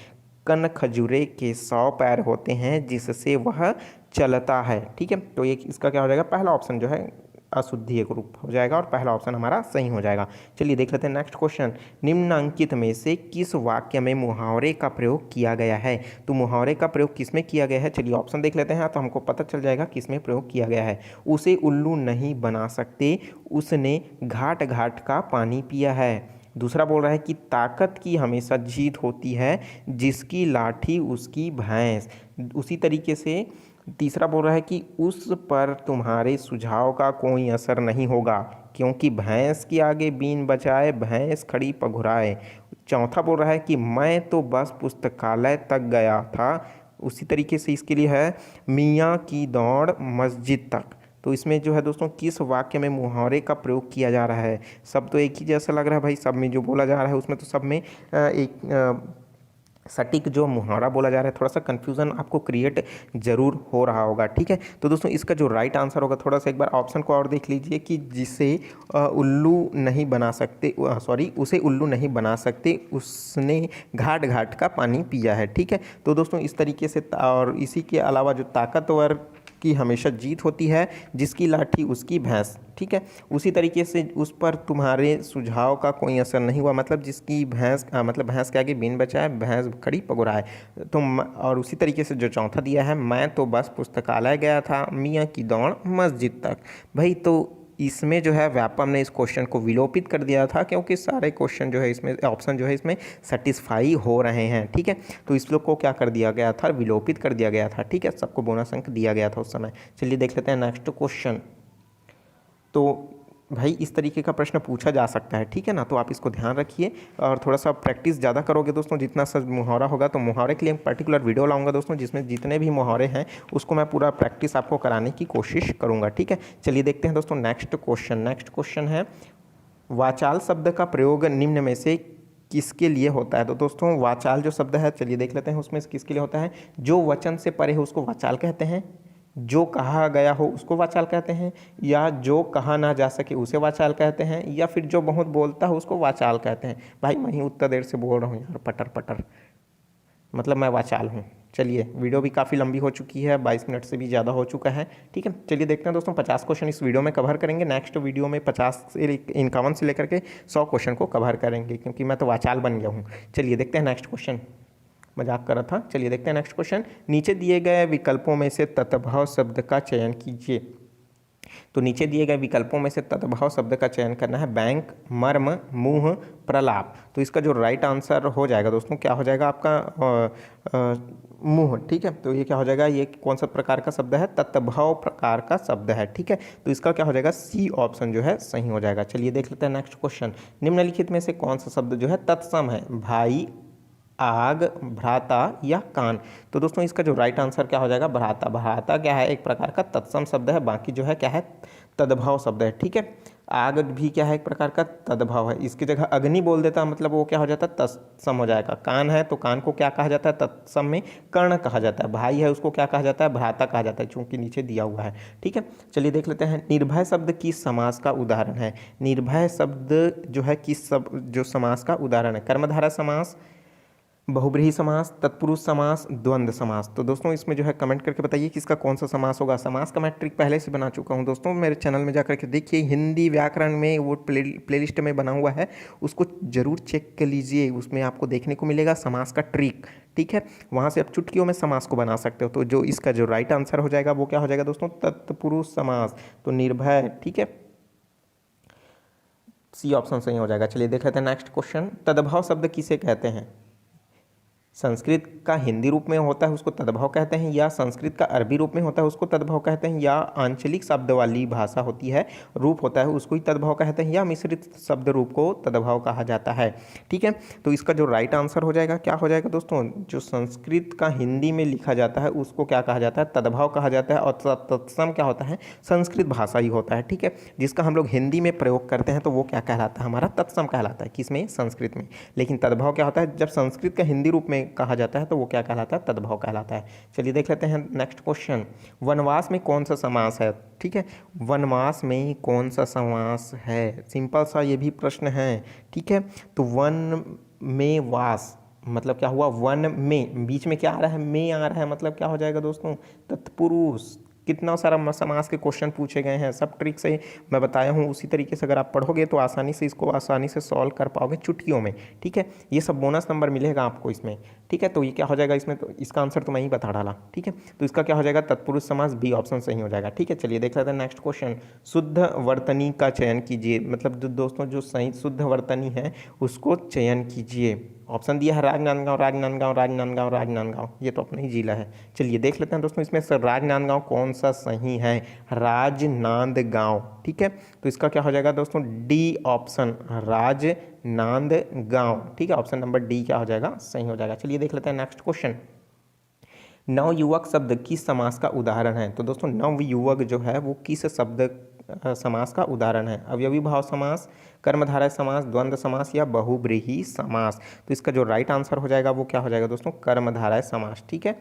कन खजूरे के 100 पैर होते हैं जिससे वह चलता है। ठीक है, तो ये इसका क्या हो जाएगा, पहला ऑप्शन जो है अशुद्धि एक रूप हो जाएगा और पहला ऑप्शन हमारा सही हो जाएगा। चलिए देख लेते हैं नेक्स्ट क्वेश्चन। निम्नांकित में से किस वाक्य में मुहावरे का प्रयोग किया गया है। तो मुहावरे का प्रयोग किस में किया गया है, चलिए ऑप्शन देख लेते हैं तो हमको पता चल जाएगा किस में प्रयोग किया गया है। उसे उल्लू नहीं बना सकते, उसने घाट घाट का पानी पिया है। दूसरा बोल रहा है कि ताकत की हमेशा जीत होती है, जिसकी लाठी उसकी भैंस। उसी तरीके से तीसरा बोल रहा है कि उस पर तुम्हारे सुझाव का कोई असर नहीं होगा, क्योंकि भैंस के आगे बीन बजाए भैंस खड़ी पघुराए। चौथा बोल रहा है कि मैं तो बस पुस्तकालय तक गया था। उसी तरीके से इसके लिए है मियाँ की दौड़ मस्जिद तक। तो इसमें जो है दोस्तों किस वाक्य में मुहावरे का प्रयोग किया जा रहा है। सब तो एक ही जैसा लग रहा है भाई, सब में जो बोला जा रहा है उसमें तो सब में एक सटीक जो मुहावरा बोला जा रहा है। थोड़ा सा कन्फ्यूज़न आपको क्रिएट जरूर हो रहा होगा। ठीक है, तो दोस्तों इसका जो राइट आंसर होगा, थोड़ा सा एक बार ऑप्शन को और देख लीजिए कि जिसे उल्लू नहीं बना सकते, सॉरी उसे उल्लू नहीं बना सकते, उसने घाट घाट का पानी पिया है। ठीक है, तो दोस्तों इस तरीके से और इसी के अलावा जो ताकतवर की हमेशा जीत होती है, जिसकी लाठी उसकी भैंस। ठीक है, उसी तरीके से उस पर तुम्हारे सुझाव का कोई असर नहीं हुआ, मतलब जिसकी भैंस मतलब भैंस के आगे बीन बचाए भैंस खड़ी पगुराए। तो और उसी तरीके से जो चौथा दिया है, मैं तो बस पुस्तकालय गया था, मियाँ की दौड़ मस्जिद तक। भाई तो इसमें जो है व्यापम ने इस क्वेश्चन को विलोपित कर दिया था, क्योंकि सारे क्वेश्चन जो है इसमें ऑप्शन जो है इसमें सेटिस्फाई हो रहे हैं। ठीक है, तो इस लोग को क्या कर दिया गया था, विलोपित कर दिया गया था। ठीक है, सबको बोनस अंक दिया गया था उस समय। चलिए देख लेते हैं नेक्स्ट क्वेश्चन। तो भाई इस तरीके का प्रश्न पूछा जा सकता है। ठीक है ना, तो आप इसको ध्यान रखिए और थोड़ा सा प्रैक्टिस ज़्यादा करोगे दोस्तों, जितना सा मुहावरा होगा। तो मुहावरे के लिए पर्टिकुलर वीडियो लाऊंगा दोस्तों, जिसमें जितने भी मुहावरे हैं उसको मैं पूरा प्रैक्टिस आपको कराने की कोशिश करूँगा। ठीक है, चलिए देखते हैं दोस्तों नेक्स्ट क्वेश्चन। नेक्स्ट क्वेश्चन है वाचाल शब्द का प्रयोग निम्न में से किसके लिए होता है। तो दोस्तों वाचाल जो शब्द है, चलिए देख लेते हैं उसमें किसके लिए होता है। जो वचन से परे है उसको वाचाल कहते हैं, जो कहा गया हो उसको वाचाल कहते हैं, या जो कहा ना जा सके उसे वाचाल कहते हैं, या फिर जो बहुत बोलता है उसको वाचाल कहते हैं। भाई मैं ही उतना देर से बोल रहा हूँ यार, पटर पटर, मतलब मैं वाचाल हूँ। चलिए वीडियो भी काफ़ी लंबी हो चुकी है, 22 मिनट से भी ज़्यादा हो चुका है। ठीक है, चलिए देखते हैं दोस्तों 50 क्वेश्चन इस वीडियो में कवर करेंगे। नेक्स्ट वीडियो में 50 से 51 से लेकर के 100 क्वेश्चन को कवर करेंगे, क्योंकि मैं तो वाचाल बन गया हूँ। चलिए देखते हैं नेक्स्ट क्वेश्चन, मजाक कर रहा था। चलिए देखते हैं नेक्स्ट क्वेश्चन। नीचे दिए गए विकल्पों में से तत्भव शब्द का चयन कीजिए। तो नीचे दिए गए विकल्पों में से तत्भव शब्द का चयन करना है। बैंक, मर्म, मुंह, प्रलाप। तो इसका जो राइट आंसर हो जाएगा दोस्तों क्या हो जाएगा आपका मुंह। ठीक है, तो ये क्या हो जाएगा, ये कौन सा प्रकार का शब्द है, तत्भव प्रकार का शब्द है। ठीक है, तो इसका क्या हो जाएगा, सी ऑप्शन जो है सही हो जाएगा। चलिए देख लेते हैं नेक्स्ट क्वेश्चन। निम्नलिखित में से कौन सा शब्द जो है तत्सम है, भाई, आग, भ्राता या कान। तो दोस्तों इसका जो राइट आंसर क्या हो जाएगा, भ्राता। भ्राता क्या है, एक प्रकार का तत्सम शब्द है, बाकी जो है क्या है, तद्भव शब्द है। ठीक है, आग भी क्या है, एक प्रकार का तद्भव है। इसकी जगह अग्नि बोल देता मतलब वो क्या हो जाता है, तत्सम हो जाएगा। कान है तो कान को क्या कहा जाता है, तत्सम में कर्ण कहा जाता है। भाई है उसको क्या कहा जाता है, भ्राता कहा जाता है, चूंकि नीचे दिया हुआ है। ठीक है, चलिए देख लेते हैं। निर्भय शब्द किस समास का उदाहरण है। निर्भय शब्द जो है किस जो समास का उदाहरण है, कर्मधारय समास, बहुब्रीहि समास, तत्पुरुष समास, द्वंद्व समास। तो दोस्तों इसमें जो है कमेंट करके बताइए कि इसका कौन सा समास होगा। समास का मैं ट्रिक पहले से बना चुका हूं दोस्तों, मेरे चैनल में जाकर के देखिए, हिंदी व्याकरण में वो प्लेलिस्ट में बना हुआ है, उसको जरूर चेक कर लीजिए। उसमें आपको देखने को मिलेगा समास का ट्रिक। ठीक है, वहाँ से आप चुटकियों में समास को बना सकते हो। तो जो इसका जो राइट आंसर हो जाएगा वो क्या हो जाएगा दोस्तों, तत्पुरुष समास। तो निर्भय, ठीक है, सी ऑप्शन सही हो जाएगा। चलिए देख लेते हैं नेक्स्ट क्वेश्चन। तद्भव शब्द किसे कहते हैं। संस्कृत का हिंदी रूप में होता है उसको तद्भव कहते हैं, या संस्कृत का अरबी रूप में होता है उसको तद्भव कहते हैं, या आंचलिक शब्द वाली भाषा होती है रूप होता है उसको ही तद्भव कहते हैं, या मिश्रित शब्द रूप को तद्भव कहा जाता है। ठीक है, तो इसका जो राइट आंसर हो जाएगा क्या हो जाएगा दोस्तों, जो संस्कृत का हिंदी में लिखा जाता है उसको क्या कहा जाता है, तद्भव कहा जाता है, और तत्सम क्या होता है, संस्कृत भाषा ही होता है। ठीक है, जिसका हम लोग हिंदी में प्रयोग करते हैं तो वो क्या कहलाता है, हमारा तत्सम कहलाता है, किसमें, संस्कृत में। लेकिन तद्भव क्या होता है, जब संस्कृत का हिंदी रूप में कहा जाता है तो वो क्या कहलाता है, तद्भव कहलाता है। चलिए देख लेते हैं नेक्स्ट क्वेश्चन, वनवास में कौन सा समास है। ठीक है, वनवास में कौन सा समास है, सिंपल सा ये भी प्रश्न है। ठीक है, तो वन में वास मतलब क्या हुआ, वन में बीच में क्या आ रहा है, में आ रहा है, मतलब क्या हो जाएगा दोस्तों, तत्पुरुष। कितना सारा समास के क्वेश्चन पूछे गए हैं, सब ट्रिक से मैं बताया हूँ, उसी तरीके से अगर आप पढ़ोगे तो आसानी से इसको आसानी से सॉल्व कर पाओगे चुटकियों में। ठीक है, ये सब बोनस नंबर मिलेगा आपको इसमें। ठीक है, तो ये क्या हो जाएगा इसमें, तो इसका आंसर तो मैं ही बता डाला। ठीक है, तो इसका क्या हो जाएगा, तत्पुरुष समास, बी ऑप्शन सही हो जाएगा। ठीक है, चलिए देख लेते हैं नेक्स्ट क्वेश्चन, शुद्ध वर्तनी का चयन कीजिए, मतलब जो दोस्तों जो सही शुद्ध वर्तनी है उसको चयन कीजिए। ऑप्शन दिया है राजनांदगांव, राजनांदगांव, राजनांदगांव, राजनांदगांव, ये तो अपना ही जिला है। चलिए देख लेते हैं दोस्तों इसमें से राजनांदगांव कौन सा सही है, राजनांदगांव। ठीक है, तो इसका क्या हो जाएगा दोस्तों, डी ऑप्शन, राजनांदगांव। ठीक है, ऑप्शन नंबर डी क्या हो जाएगा, सही हो जाएगा। चलिए देख लेते हैं नेक्स्ट क्वेश्चन, नवयुवक शब्द किस समास का उदाहरण है। तो दोस्तों नवयुवक जो है वो किस शब्द समास का उदाहरण है, अवयवी भाव समास, कर्मधारय समास, द्वंद्व समास, या बहुब्रीहि समास। तो इसका जो राइट आंसर हो जाएगा वो क्या हो जाएगा दोस्तों, कर्मधारय समास। ठीक है,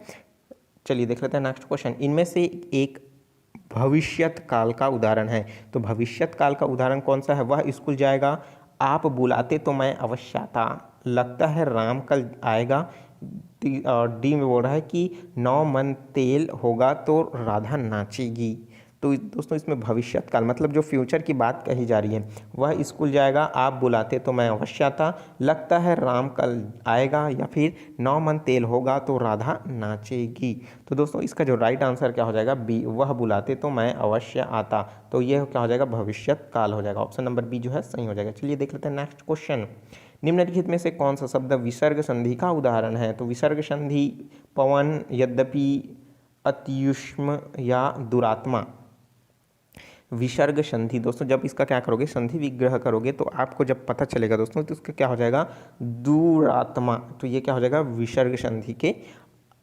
चलिए देख लेते हैं नेक्स्ट क्वेश्चन, इनमें से एक भविष्यत काल का उदाहरण है। तो भविष्यत काल का उदाहरण कौन सा है, वह स्कूल जाएगा, आप बुलाते तो मैं अवश्य आता, लगता है राम कल आएगा, और डी में बोल रहा है कि 9 मन तेल होगा तो राधा नाचेगी। तो दोस्तों इसमें भविष्यत काल मतलब जो फ्यूचर की बात कही जा रही है, वह स्कूल जाएगा, आप बुलाते तो मैं अवश्य आता, लगता है राम कल आएगा, या फिर 9 मन तेल होगा तो राधा नाचेगी। तो दोस्तों इसका जो राइट आंसर क्या हो जाएगा, बी, वह बुलाते तो मैं अवश्य आता। तो यह क्या हो जाएगा, भविष्यत काल हो जाएगा, ऑप्शन नंबर बी जो है सही हो जाएगा। चलिए देख लेते हैं नेक्स्ट क्वेश्चन, निम्नलिखित में से कौन सा शब्द विसर्ग संधि का उदाहरण है। तो विसर्ग संधि पवन, यद्यपि, अत्युष्म, या दुरात्मा। विसर्ग संधि दोस्तों जब इसका क्या करोगे, संधि विग्रह करोगे तो आपको जब पता चलेगा दोस्तों तो इसका क्या हो जाएगा, दुरात्मा। तो ये क्या हो जाएगा, विसर्ग संधि के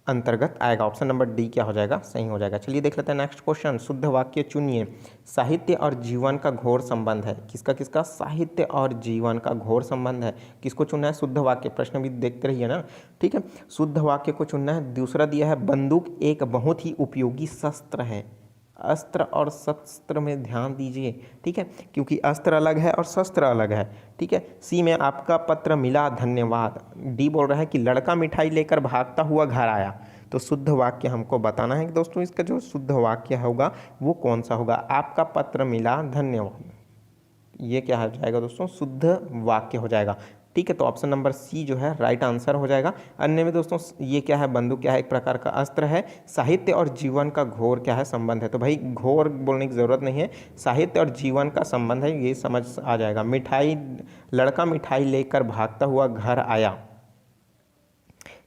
अंतर्गत आएगा, ऑप्शन नंबर डी क्या हो जाएगा, सही हो जाएगा। चलिए देख लेते हैं नेक्स्ट क्वेश्चन, शुद्ध वाक्य चुनिए, साहित्य और जीवन का घोर संबंध है। किसका किसका, साहित्य और जीवन का घोर संबंध है। किसको चुनना है, शुद्ध वाक्य, प्रश्न भी देखते रहिए ना। ठीक है, शुद्ध वाक्य को चुनना है। दूसरा दिया है, बंदूक एक बहुत ही उपयोगी शस्त्र है। अस्त्र और शस्त्र में ध्यान दीजिए, ठीक है, क्योंकि अस्त्र अलग है और शस्त्र अलग है। ठीक है, सी में आपका पत्र मिला धन्यवाद। डी बोल रहा है कि लड़का मिठाई लेकर भागता हुआ घर आया। तो शुद्ध वाक्य हमको बताना है कि दोस्तों इसका जो शुद्ध वाक्य होगा वो कौन सा होगा, आपका पत्र मिला धन्यवाद। ये क्या हो जाएगा दोस्तों, शुद्ध वाक्य हो जाएगा। ठीक है, तो ऑप्शन नंबर सी जो है राइट आंसर हो जाएगा। अन्य में दोस्तों ये क्या है, बंदूक क्या है, एक प्रकार का अस्त्र है। साहित्य और जीवन का घोर क्या है, संबंध है। तो भाई घोर बोलने की ज़रूरत नहीं है, साहित्य और जीवन का संबंध है, ये समझ आ जाएगा। मिठाई, लड़का मिठाई लेकर भागता हुआ घर आया।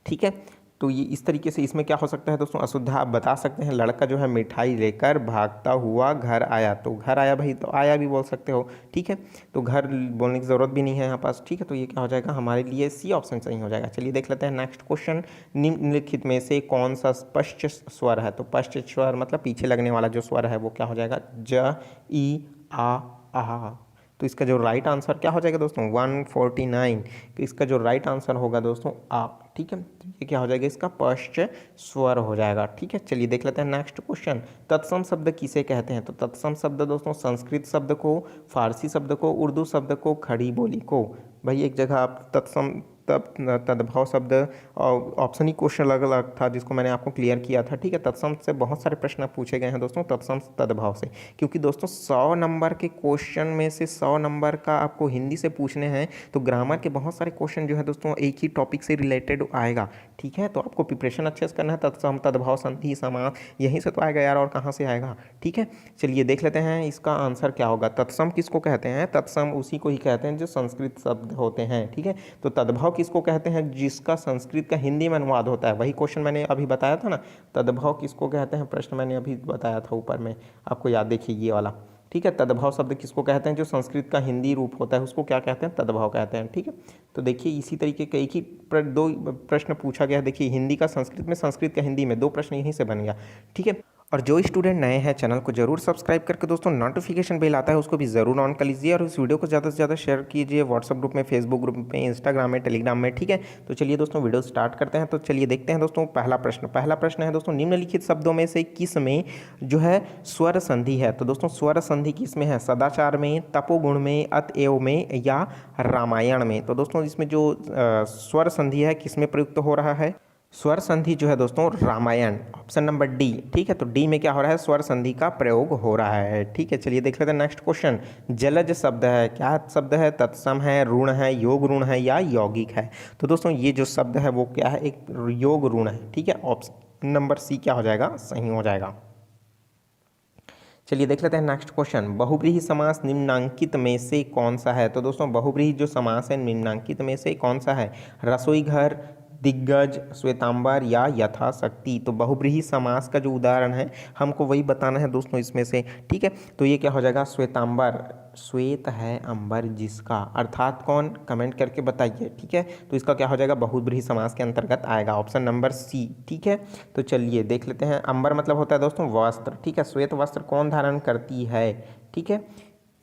ठीक है, तो ये इस तरीके से इसमें क्या हो सकता है दोस्तों, अशुद्ध आप बता सकते हैं। लड़का जो है मिठाई लेकर भागता हुआ घर आया, तो घर आया भाई, तो आया भी बोल सकते हो। ठीक है, तो घर बोलने की ज़रूरत भी नहीं है यहाँ पास। ठीक है, तो ये क्या हो जाएगा, हमारे लिए सी ऑप्शन सही हो जाएगा। चलिए देख लेते हैं नेक्स्ट क्वेश्चन, निम्नलिखित में से कौन सा स्पष्ट स्वर है। तो स्पष्ट स्वर मतलब पीछे लगने वाला जो स्वर है वो क्या हो जाएगा, ज, ई, आ। तो इसका जो राइट आंसर क्या हो जाएगा दोस्तों, 149। तो इसका जो राइट आंसर होगा दोस्तों आ। ठीक है, तो ये क्या हो जाएगा, इसका पश्च स्वर हो जाएगा। ठीक है, चलिए देख लेते हैं नेक्स्ट क्वेश्चन, तत्सम शब्द किसे कहते हैं। तो तत्सम शब्द दोस्तों संस्कृत शब्द को, फारसी शब्द को, उर्दू शब्द को, खड़ी बोली को। भाई एक जगह आप तत्सम तद्भव शब्द और ऑप्शन ही क्वेश्चन अलग अलग था जिसको मैंने आपको क्लियर किया था। ठीक है, तत्सम से बहुत सारे प्रश्न पूछे गए हैं दोस्तों, तत्सम तद्भव से, क्योंकि दोस्तों 100 नंबर के क्वेश्चन में से 100 नंबर का आपको हिंदी से पूछने हैं, तो ग्रामर के बहुत सारे क्वेश्चन जो है दोस्तों एक ही टॉपिक से रिलेटेड आएगा। ठीक है, तो आपको प्रिपरेशन अच्छे से करना है। तत्सम, तद्भव, संधि, समास, यहीं से तो आएगा यार, और कहाँ से आएगा। ठीक है, चलिए देख लेते हैं इसका आंसर क्या होगा। तत्सम किसको कहते हैं, तत्सम उसी को ही कहते हैं जो संस्कृत शब्द होते हैं। ठीक है, तो तद्भव किसको कहते हैं जिसका संस्कृत का हिंदी में अनुवाद होता है? वही क्वेश्चन मैंने अभी बताया था ना, तद्भव किसको कहते हैं, प्रश्न मैंने अभी बताया था ऊपर में, आपको याद, देखिए ये वाला। ठीक है, तद्भव शब्द किसको कहते हैं? जो संस्कृत का हिंदी रूप होता है उसको क्या कहते हैं? तद्भव कहते हैं। ठीक है, तो देखिए इसी तरीके के एक ही दो प्रश्न पूछा गया। देखिए हिंदी का संस्कृत में, संस्कृत का हिंदी में, दो प्रश्न यहीं से बन गया। ठीक है, और जो स्टूडेंट नए हैं चैनल को जरूर सब्सक्राइब करके दोस्तों नोटिफिकेशन बेल आता है उसको भी ज़रूर ऑन कर लीजिए, और इस वीडियो को ज़्यादा से ज़्यादा शेयर कीजिए व्हाट्सअप ग्रुप में, फेसबुक ग्रुप में, इंस्टाग्राम में, टेलीग्राम में। ठीक है, तो चलिए दोस्तों वीडियो स्टार्ट करते हैं। तो चलिए देखते हैं दोस्तों पहला प्रश्न है दोस्तों, निम्नलिखित शब्दों में से किस में जो है स्वर संधि है? तो दोस्तों स्वर संधि किस में है? सदाचार में, तपोगुण में, अतएव में या रामायण में? तो दोस्तों इसमें जो स्वर संधि है किस में प्रयुक्त हो रहा है? स्वर संधि जो है दोस्तों रामायण, ऑप्शन नंबर डी। ठीक है, तो डी में क्या हो रहा है? स्वर संधि का प्रयोग हो रहा है। ठीक है, चलिए देख लेते हैं नेक्स्ट क्वेश्चन। जलज शब्द है, क्या शब्द है? तत्सम है, ऋण है, योग ऋण है या यौगिक है? तो दोस्तों ये जो शब्द है वो क्या है? एक योग ऋण है। ठीक है, ऑप्शन नंबर सी क्या हो जाएगा? सही हो जाएगा। चलिए देख लेते हैं नेक्स्ट क्वेश्चन। बहुब्रीहि समास निम्नांकित में से कौन सा है? तो दोस्तों बहुब्रीहि जो समास है निम्नांकित में से कौन सा है? रसोई घर, दिग्गज, श्वेतांबर या यथाशक्ति? तो बहुब्रीहि समास का जो उदाहरण है हमको वही बताना है दोस्तों इसमें से। ठीक है, तो ये क्या हो जाएगा? श्वेतांबर, श्वेत है अंबर जिसका, अर्थात कौन? कमेंट करके बताइए। ठीक है, तो इसका क्या हो जाएगा? बहुब्रीहि समास के अंतर्गत आएगा, ऑप्शन नंबर सी। ठीक है, तो चलिए देख लेते हैं। अंबर मतलब होता है दोस्तों वस्त्र। ठीक है, श्वेत वस्त्र कौन धारण करती है? ठीक है,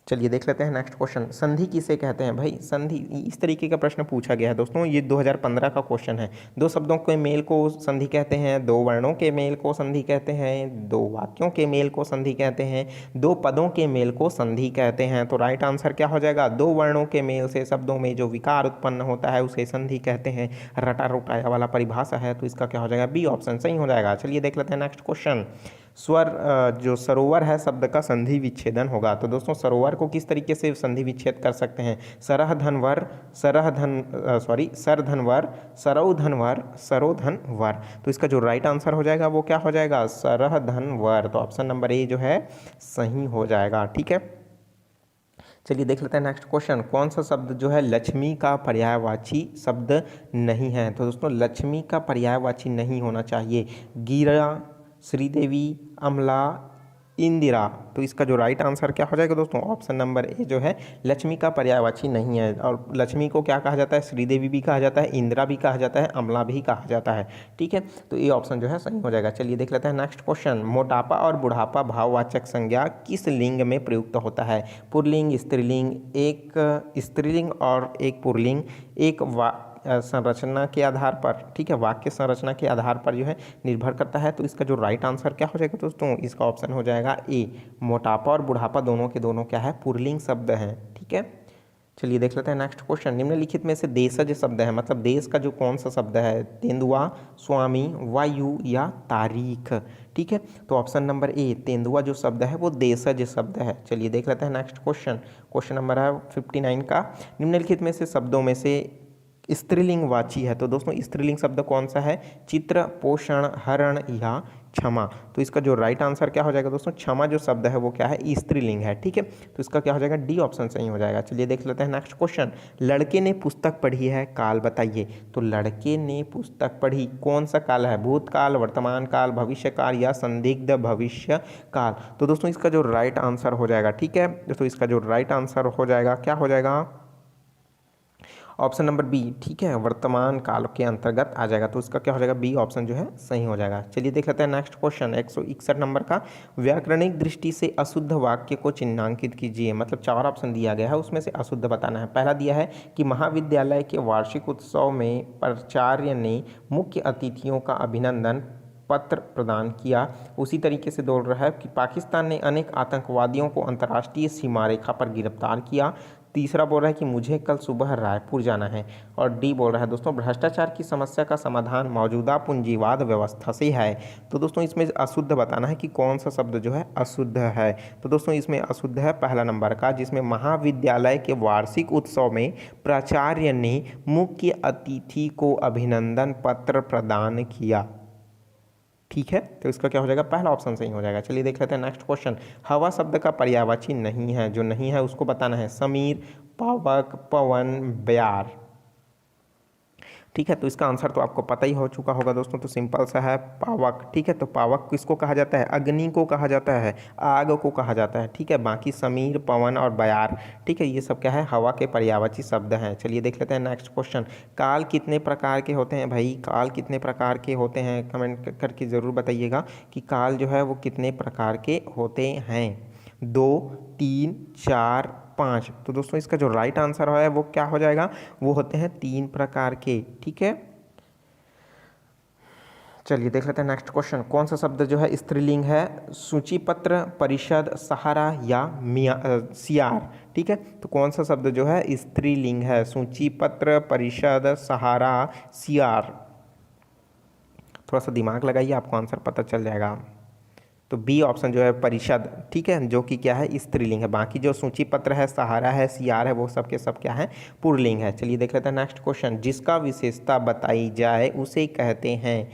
चलिए देख लेते हैं नेक्स्ट क्वेश्चन। संधि किसे कहते हैं? भाई संधि, इस तरीके का प्रश्न पूछा गया है दोस्तों, ये 2015 का क्वेश्चन है। दो शब्दों के मेल को संधि कहते हैं, दो वर्णों के मेल को संधि कहते हैं, दो वाक्यों के मेल को संधि कहते हैं, दो पदों के मेल को संधि कहते हैं। तो राइट आंसर क्या हो जाएगा? दो वर्णों के मेल से शब्दों में जो विकार उत्पन्न होता है उसे संधि कहते हैं। रटा रोटाया वाला परिभाषा है, तो इसका क्या हो जाएगा? बी ऑप्शन सही हो जाएगा। चलिए देख लेते हैं नेक्स्ट क्वेश्चन। स्वर जो सरोवर है शब्द का संधि विच्छेदन होगा। तो दोस्तों सरोवर को किस तरीके से संधि विच्छेद कर सकते हैं? सरधनवर, सरधनवर, सरोधनवर, सरोधनवर। तो इसका जो राइट आंसर हो जाएगा वो क्या हो जाएगा? सरधनवर। तो ऑप्शन नंबर ए जो है सही हो जाएगा। ठीक है, चलिए देख लेते हैं नेक्स्ट क्वेश्चन। कौन सा शब्द जो है लक्ष्मी का पर्यायवाची शब्द नहीं है? तो दोस्तों लक्ष्मी का पर्यायवाची नहीं होना चाहिए। गिरा, श्रीदेवी, अमला, इंदिरा। तो इसका जो राइट आंसर क्या हो जाएगा दोस्तों? ऑप्शन नंबर ए जो है लक्ष्मी का पर्यायवाची नहीं है। और लक्ष्मी को क्या कहा जाता है? श्रीदेवी भी कहा जाता है, इंदिरा भी कहा जाता है, अमला भी कहा जाता है। ठीक है, तो ये ऑप्शन जो है सही हो जाएगा। चलिए देख लेते हैं नेक्स्ट क्वेश्चन। मोटापा और बुढ़ापा भाववाचक संज्ञा किस लिंग में प्रयुक्त होता है? पुल्लिंग, स्त्रीलिंग, एक स्त्रीलिंग और एक पुल्लिंग, एक संरचना के आधार पर। ठीक है, वाक्य संरचना के आधार पर जो है निर्भर करता है। तो इसका जो राइट आंसर क्या हो जाएगा दोस्तों? इसका ऑप्शन हो जाएगा ए। मोटापा और बुढ़ापा दोनों के दोनों क्या है? पुल्लिंग शब्द हैं। ठीक है, चलिए देख लेते हैं नेक्स्ट क्वेश्चन। निम्नलिखित में से देशज शब्द है, मतलब देश का जो कौन सा शब्द है? तेंदुआ, स्वामी, वायु या तारीख? ठीक है, तो ऑप्शन नंबर ए तेंदुआ जो शब्द है वो देशज शब्द है। चलिए देख लेते हैं नेक्स्ट क्वेश्चन। क्वेश्चन नंबर है 59 का। निम्नलिखित में से शब्दों में से स्त्रीलिंगवाची है। तो दोस्तों स्त्रीलिंग शब्द कौन सा है? चित्र, पोषण, हरण या क्षमा? तो इसका जो राइट आंसर क्या हो जाएगा दोस्तों? क्षमा जो शब्द है वो क्या है? स्त्रीलिंग है। ठीक है, तो इसका क्या हो जाएगा? डी ऑप्शन सही हो जाएगा। चलिए देख लेते हैं नेक्स्ट क्वेश्चन। लड़के ने पुस्तक पढ़ी है, काल बताइए। तो लड़के ने पुस्तक पढ़ी, कौन सा काल है? भूतकाल, वर्तमान काल, भविष्य काल या संदिग्ध भविष्य काल? तो दोस्तों इसका जो राइट आंसर हो जाएगा, ठीक है दोस्तों, इसका जो राइट आंसर हो जाएगा क्या हो जाएगा? Option number B. ठीक है, वर्तमान काल के अंतर्गत आ जाएगा। तो इसका क्या हो जाएगा? बी ऑप्शन जो है सही हो जाएगा। चलिए देख लेते हैं नेक्स्ट क्वेश्चन 161 नंबर का। व्याकरणिक दृष्टि से अशुद्ध वाक्य को चिन्हांकित कीजिए। मतलब 4 ऑप्शन दिया गया है, उसमें से अशुद्ध बताना है। पहला दिया है कि महाविद्यालय के वार्षिक उत्सव में प्राचार्य ने मुख्य अतिथियों का अभिनंदन पत्र प्रदान किया। उसी तरीके से बोल रहा है कि पाकिस्तान ने अनेक आतंकवादियों को अंतर्राष्ट्रीय सीमा रेखा पर गिरफ्तार किया। तीसरा बोल रहा है कि मुझे कल सुबह रायपुर जाना है। और डी बोल रहा है दोस्तों भ्रष्टाचार की समस्या का समाधान मौजूदा पूंजीवाद व्यवस्था से है। तो दोस्तों इसमें अशुद्ध बताना है कि कौन सा शब्द जो है अशुद्ध है। तो दोस्तों इसमें अशुद्ध है पहला नंबर का, जिसमें महाविद्यालय के वार्षिक उत्सव में प्राचार्य ने मुख्य अतिथि को अभिनंदन पत्र प्रदान किया। ठीक है, तो इसका क्या हो जाएगा? पहला ऑप्शन सही हो जाएगा। चलिए देख लेते हैं नेक्स्ट क्वेश्चन। हवा शब्द का पर्यायवाची नहीं है, जो नहीं है उसको बताना है। समीर, पावक, पवन, ब्यार। ठीक है, तो इसका आंसर तो आपको पता ही हो चुका होगा दोस्तों, तो सिंपल सा है पावक। ठीक है, तो पावक किसको कहा जाता है? अग्नि को कहा जाता है, आग को कहा जाता है। ठीक है, बाकी समीर, पवन और बयार, ठीक है, ये सब क्या है? हवा के पर्यायवाची शब्द हैं। चलिए देख लेते हैं नेक्स्ट क्वेश्चन। काल कितने प्रकार के होते हैं भाई? काल कितने प्रकार के होते हैं? कमेंट करके ज़रूर बताइएगा कि काल जो है वो कितने प्रकार के होते हैं। 2, 3, 4, 5। तो दोस्तों इसका जो राइट आंसर है वो क्या हो जाएगा? वो होते हैं 3 प्रकार के। ठीक है, चलिए देख लेते हैं नेक्स्ट क्वेश्चन। कौन सा शब्द जो है स्त्रीलिंग है? सूचीपत्र, परिषद, सहारा या सियार। ठीक है, तो कौन सा शब्द जो है स्त्रीलिंग है? सूचीपत्र, परिषद, सहारा, सियार। थोड़ा सा दिमाग लगाइए, आपको आंसर पता चल जाएगा। तो बी ऑप्शन जो है परिषद, ठीक है, जो कि क्या है? स्त्रीलिंग है। बाकी जो सूचीपत्र है, सहारा है, सियार है, वो सब के सब क्या है? पुल्लिंग है। चलिए देख लेते हैं नेक्स्ट क्वेश्चन। जिसका विशेषता बताई जाए उसे कहते हैं,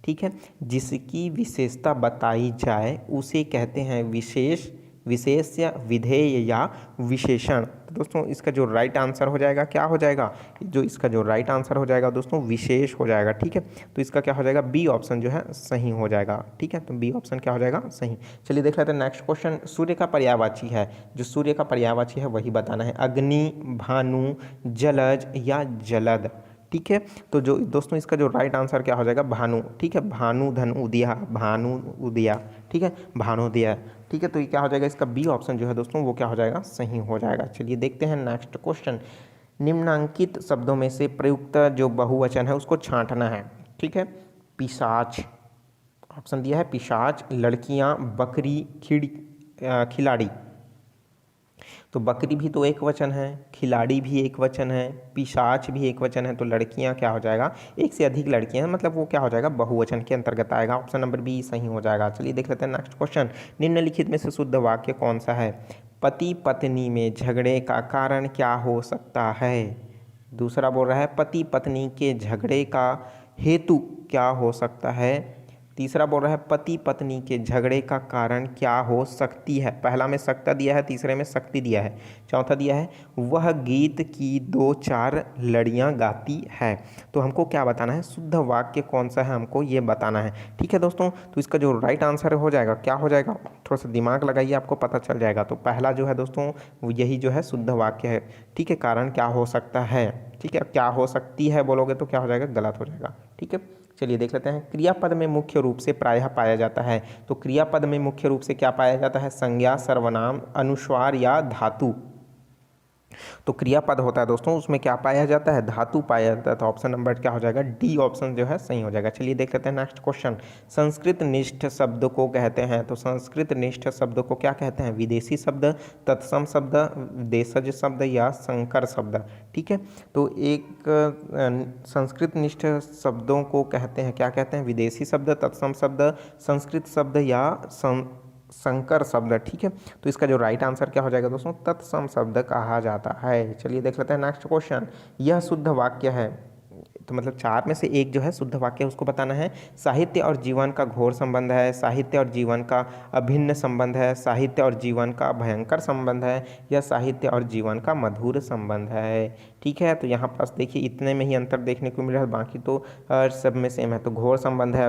ठीक है, जिसकी विशेषता बताई जाए उसे कहते हैं विशेष, विशेष्य, विधेय या विशेषण। तो दोस्तों इसका जो राइट आंसर हो जाएगा क्या हो जाएगा? जो इसका जो राइट आंसर हो जाएगा दोस्तों विशेष हो जाएगा। ठीक है, तो इसका क्या हो जाएगा? बी ऑप्शन जो है सही हो जाएगा। ठीक है, तो बी ऑप्शन क्या हो जाएगा? सही। चलिए देख लेते हैं नेक्स्ट क्वेश्चन। सूर्य का पर्यायवाची है, जो सूर्य का पर्यायवाची है वही बताना है। अग्नि, भानु, जलज या जलद। ठीक है, तो जो दोस्तों इसका जो राइट आंसर क्या हो जाएगा? भानु। ठीक है, भानु धन उदया, भानु उदया, ठीक है, भानुदया। ठीक है, तो ये क्या हो जाएगा? इसका बी ऑप्शन जो है दोस्तों वो क्या हो जाएगा? सही हो जाएगा। चलिए देखते हैं नेक्स्ट क्वेश्चन। निम्नांकित शब्दों में से प्रयुक्त जो बहुवचन है उसको छांटना है। ठीक है, पिशाच ऑप्शन दिया है, पिशाच, लड़कियां, बकरी, खिलाड़ी। तो बकरी भी तो एक वचन है, खिलाड़ी भी एक वचन है, पिशाच भी एक वचन है, तो लड़कियां क्या हो जाएगा? एक से अधिक लड़कियां हैं, मतलब वो क्या हो जाएगा? बहुवचन के अंतर्गत आएगा। ऑप्शन नंबर बी सही हो जाएगा। चलिए देख लेते हैं नेक्स्ट क्वेश्चन। निम्नलिखित में से शुद्ध वाक्य कौन सा है? पति पत्नी में झगड़े का कारण क्या हो सकता है? दूसरा बोल रहा है पति पत्नी के झगड़े का हेतु क्या हो सकता है। तीसरा बोल रहा है पति पत्नी के झगड़े का कारण क्या हो सकती है। पहला में सकता दिया है, तीसरे में शक्ति दिया है, चौथा दिया है वह गीत की 2-4 लड़ियां गाती है। तो हमको क्या बताना है? शुद्ध वाक्य कौन सा है हमको ये बताना है। ठीक है दोस्तों, तो इसका जो राइट आंसर हो जाएगा क्या हो जाएगा? थोड़ा सा दिमाग लगाइए, आपको पता चल जाएगा। तो पहला जो है दोस्तों यही जो है शुद्ध वाक्य है। ठीक है, कारण क्या हो सकता है। ठीक है, क्या हो सकती है बोलोगे तो क्या हो जाएगा? गलत हो जाएगा। ठीक है, चलिए देख लेते हैं। क्रियापद में मुख्य रूप से प्रायः पाया जाता है। तो क्रियापद में मुख्य रूप से क्या पाया जाता है? संज्ञा, सर्वनाम, अनुस्वार या धातु। तो क्रियापद होता है दोस्तों, उसमें क्या पाया जाता है? धातु पाया जाता है। तो ऑप्शन नंबर क्या हो जाएगा? डी ऑप्शन जो है सही हो जाएगा। चलिए देख लेते हैं नेक्स्ट क्वेश्चन। संस्कृत निष्ठ शब्द को कहते हैं, तो संस्कृत निष्ठ शब्द को क्या कहते हैं? विदेशी शब्द, तत्सम शब्द, देशज शब्द या संकर शब्द। ठीक है, तो एक संस्कृत निष्ठ शब्दों को कहते हैं, क्या कहते हैं? विदेशी शब्द, तत्सम शब्द, संस्कृत शब्द या संकर शब्द। ठीक है, तो इसका जो राइट आंसर क्या हो जाएगा दोस्तों? तत्सम शब्द कहा जाता है। चलिए देख लेते हैं नेक्स्ट क्वेश्चन। यह शुद्ध वाक्य है, तो मतलब 4 में से एक जो है शुद्ध वाक्य उसको बताना है। साहित्य और जीवन का घोर संबंध है, साहित्य और जीवन का अभिन्न संबंध है, साहित्य और जीवन का भयंकर संबंध है, या साहित्य और जीवन का मधुर संबंध है। ठीक है, तो यहाँ पास देखिए इतने में ही अंतर देखने को मिल रहा है, बाकी तो सब में सेम है। तो घोर संबंध है,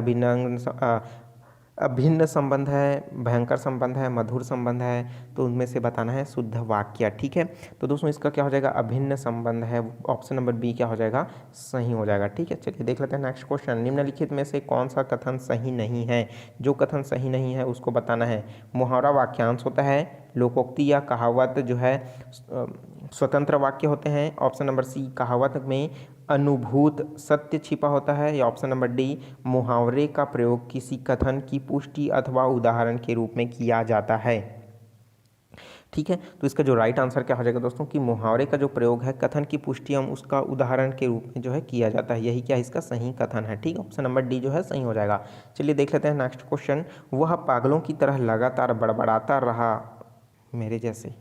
अभिन्न संबंध है, भयंकर संबंध है, मधुर संबंध है, तो उनमें से बताना है शुद्ध वाक्य। ठीक है, तो दोस्तों इसका क्या हो जाएगा? अभिन्न संबंध है। ऑप्शन नंबर बी क्या हो जाएगा? सही हो जाएगा। ठीक है, चलिए देख लेते हैं नेक्स्ट क्वेश्चन। निम्नलिखित में से कौन सा कथन सही नहीं है? जो कथन सही नहीं है उसको बताना है। मुहावरा वाक्यांश होता है, लोकोक्ति या कहावत जो है स्वतंत्र वाक्य होते हैं। ऑप्शन नंबर सी कहावत में अनुभूत सत्य छिपा होता है, या ऑप्शन नंबर डी मुहावरे का प्रयोग किसी कथन की पुष्टि अथवा उदाहरण के रूप में किया जाता है। ठीक है, तो इसका जो राइट आंसर क्या हो जाएगा दोस्तों? कि मुहावरे का जो प्रयोग है कथन की पुष्टि हम उसका उदाहरण के रूप में जो है किया जाता है, यही क्या इसका सही कथन है। ठीक, ऑप्शन नंबर डी जो है सही हो जाएगा। चलिए देख लेते हैं नेक्स्ट क्वेश्चन। वह पागलों की तरह लगातार बड़बड़ाता रहा, मेरे जैसे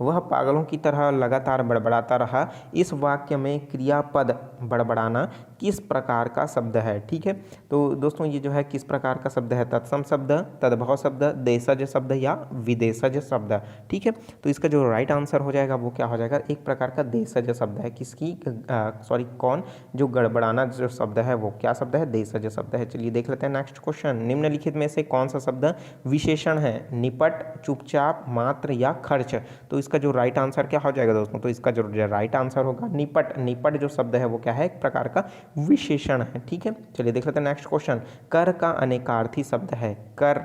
वह पागलों की तरह लगातार बड़बड़ाता रहा। इस वाक्य में क्रियापद बड़बड़ाना किस प्रकार का शब्द है। ठीक है, तो दोस्तों ये जो है किस प्रकार का शब्द है, तत्सम शब्द, तद्भव शब्द, देशज शब्द या विदेशज शब्द। ठीक है, तो इसका जो राइट आंसर हो जाएगा वो क्या हो जाएगा, एक प्रकार का देशज शब्द है। किसकी सॉरी कौन, जो गड़बड़ाना जो शब्द है वो क्या शब्द है, देशज शब्द है। चलिए देख लेते हैं नेक्स्ट क्वेश्चन। निम्नलिखित में से कौन सा शब्द विशेषण है, निपट, चुपचाप, मात्र या खर्च। तो इसका जो राइट आंसर क्या हो जाएगा दोस्तों, तो इसका जो राइट आंसर होगा निपट। निपट जो शब्द है वो क्या है, एक प्रकार का विशेषण है। ठीक है, चलिए देख लेते हैं नेक्स्ट क्वेश्चन। कर का अनेकार्थी शब्द है, कर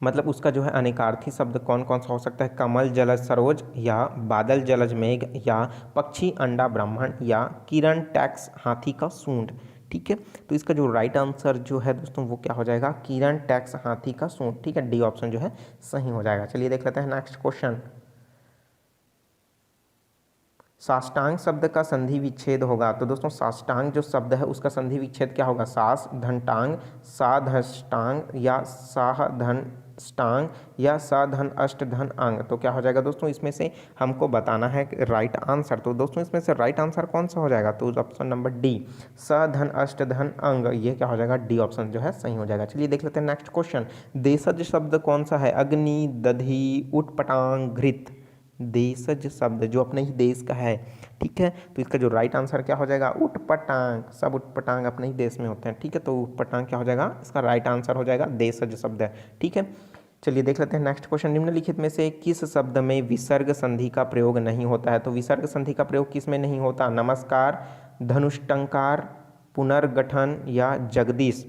मतलब उसका जो है अनेकार्थी शब्द कौन कौन सा हो सकता है, कमल जलज सरोज, या बादल जलज मेघ, या पक्षी अंडा ब्राह्मण, या किरण टैक्स हाथी का सूंड। ठीक है, तो इसका जो राइट आंसर जो है दोस्तों वो क्या हो जाएगा, किरण टैक्स हाथी का सूंड। ठीक है, डी ऑप्शन जो है सही हो जाएगा। चलिए देख लेते हैं नेक्स्ट क्वेश्चन। साष्टांग शब्द का संधि विच्छेद होगा, तो दोस्तों साष्टांग जो शब्द है उसका संधि विच्छेद क्या होगा, सास धन टांग, सा धष्टांग, या साह धन स्टांग, या सा धन अष्ट धन अंग। तो क्या हो जाएगा दोस्तों, इसमें से हमको बताना है राइट आंसर। तो दोस्तों इसमें से राइट आंसर कौन सा हो जाएगा, तो ऑप्शन नंबर डी, स धन अष्ट धन अंग, ये क्या हो जाएगा, डी ऑप्शन जो है सही हो जाएगा। चलिए देख लेते हैं नेक्स्ट क्वेश्चन। देशज शब्द कौन सा है, अग्नि, दधी, उटपटांग, घृत। देशज शब्द जो अपने ही देश का है। ठीक है, तो इसका जो राइट आंसर क्या हो जाएगा, उटपटांग। सब उटपटांग अपने ही देश में होते हैं। ठीक है, तो उटपटांग क्या हो जाएगा, इसका राइट आंसर हो जाएगा देशज शब्द है। ठीक है, चलिए देख लेते हैं नेक्स्ट क्वेश्चन। निम्नलिखित में से किस शब्द में विसर्ग संधि का प्रयोग नहीं होता है, तो विसर्ग संधि का प्रयोग किस में नहीं होता, नमस्कार, धनुष्टंकार, पुनर्गठन, या जगदीश।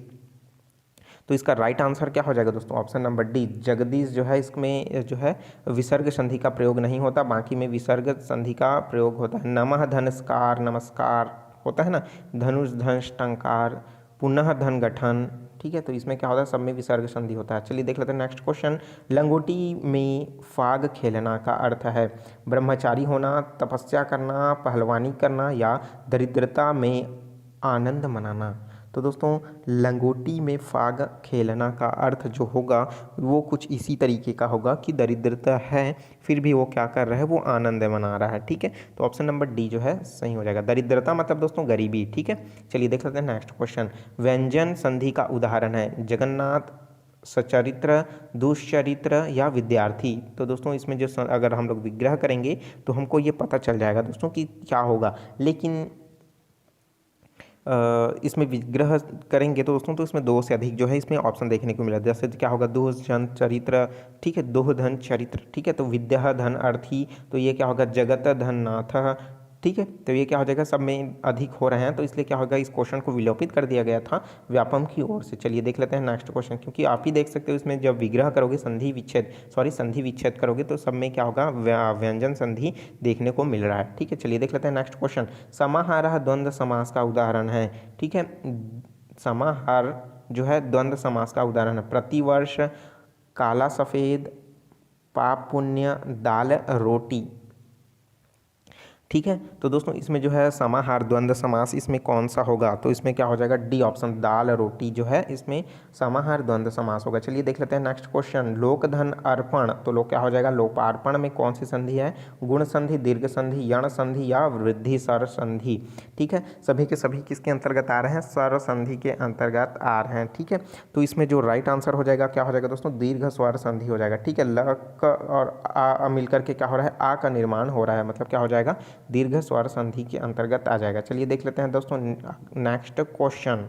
तो इसका राइट आंसर क्या हो जाएगा दोस्तों, ऑप्शन नंबर डी, जगदीश जो है इसमें जो है विसर्ग संधि का प्रयोग नहीं होता, बाकी में विसर्ग संधि का प्रयोग होता है। नमः धनस्कार, नमस्कार होता है ना, धनुष धनुष टंकार, पुनः धन गठन। ठीक है, तो इसमें क्या होता है, सब में विसर्ग संधि होता है। चलिए देख लेते हैं नेक्स्ट क्वेश्चन। लंगोटी में फाग खेलना का अर्थ है ब्रह्मचारी होना, तपस्या करना, पहलवानी करना, या दरिद्रता में आनंद मनाना। तो दोस्तों लंगोटी में फाग खेलना का अर्थ जो होगा वो कुछ इसी तरीके का होगा कि दरिद्रता है फिर भी वो क्या कर रहा है, वो आनंद मना रहा है। ठीक है, तो ऑप्शन नंबर डी जो है सही हो जाएगा। दरिद्रता मतलब दोस्तों गरीबी। ठीक है, चलिए देख लेते हैं नेक्स्ट क्वेश्चन। व्यंजन संधि का उदाहरण है जगन्नाथ, सचरित्र, दुष्चरित्र, या विद्यार्थी। तो दोस्तों इसमें जो अगर हम लोग विग्रह करेंगे तो हमको ये पता चल जाएगा दोस्तों कि क्या होगा, लेकिन इसमें विग्रह करेंगे तो दोस्तों तो इसमें दो से अधिक जो है इसमें ऑप्शन देखने को मिला। जैसे क्या होगा, दोह जन चरित्र। ठीक है, दोह धन चरित्र। ठीक है, तो विद्या धन अर्थी, तो ये क्या होगा, जगत धन नाथ। ठीक है, तो ये क्या हो जाएगा, सब में अधिक हो रहे हैं तो इसलिए क्या होगा, इस क्वेश्चन को विलोपित कर दिया गया था व्यापम की ओर से। चलिए देख लेते हैं नेक्स्ट क्वेश्चन, क्योंकि आप ही देख सकते हो इसमें जब विग्रह करोगे संधि विच्छेद करोगे तो सब में क्या होगा, व्यंजन संधि देखने को मिल रहा है। ठीक है, चलिए देख लेते हैं नेक्स्ट क्वेश्चन। समाहार द्वंद्व समास का उदाहरण है। ठीक है, समाहार जो है द्वंद्व समास का उदाहरण है प्रतिवर्ष, काला सफ़ेद, पाप पुण्य, दाल रोटी। ठीक है, तो दोस्तों इसमें जो है समाहार द्वंद्व समास इसमें कौन सा होगा, तो इसमें क्या हो जाएगा, डी ऑप्शन, दाल रोटी जो है इसमें समाहार द्वंद्व समास होगा। चलिए देख लेते हैं नेक्स्ट क्वेश्चन। लोक धन अर्पण, तो लोक क्या हो जाएगा, लोपार्पण में कौन सी संधि है, गुण संधि, दीर्घ संधि, यण संधि, या वृद्धि स्वर संधि। ठीक है, सभी के सभी किसके अंतर्गत आ रहे हैं, स्वर संधि के अंतर्गत आ रहे हैं। ठीक है, तो इसमें जो राइट आंसर हो जाएगा क्या हो जाएगा दोस्तों, दीर्घ स्वर संधि हो जाएगा। ठीक है, ल और आ मिलकर के क्या हो रहा है, आ का निर्माण हो रहा है, मतलब क्या हो जाएगा, दीर्घ स्वर संधि के अंतर्गत आ जाएगा। चलिए देख लेते हैं दोस्तों नेक्स्ट क्वेश्चन।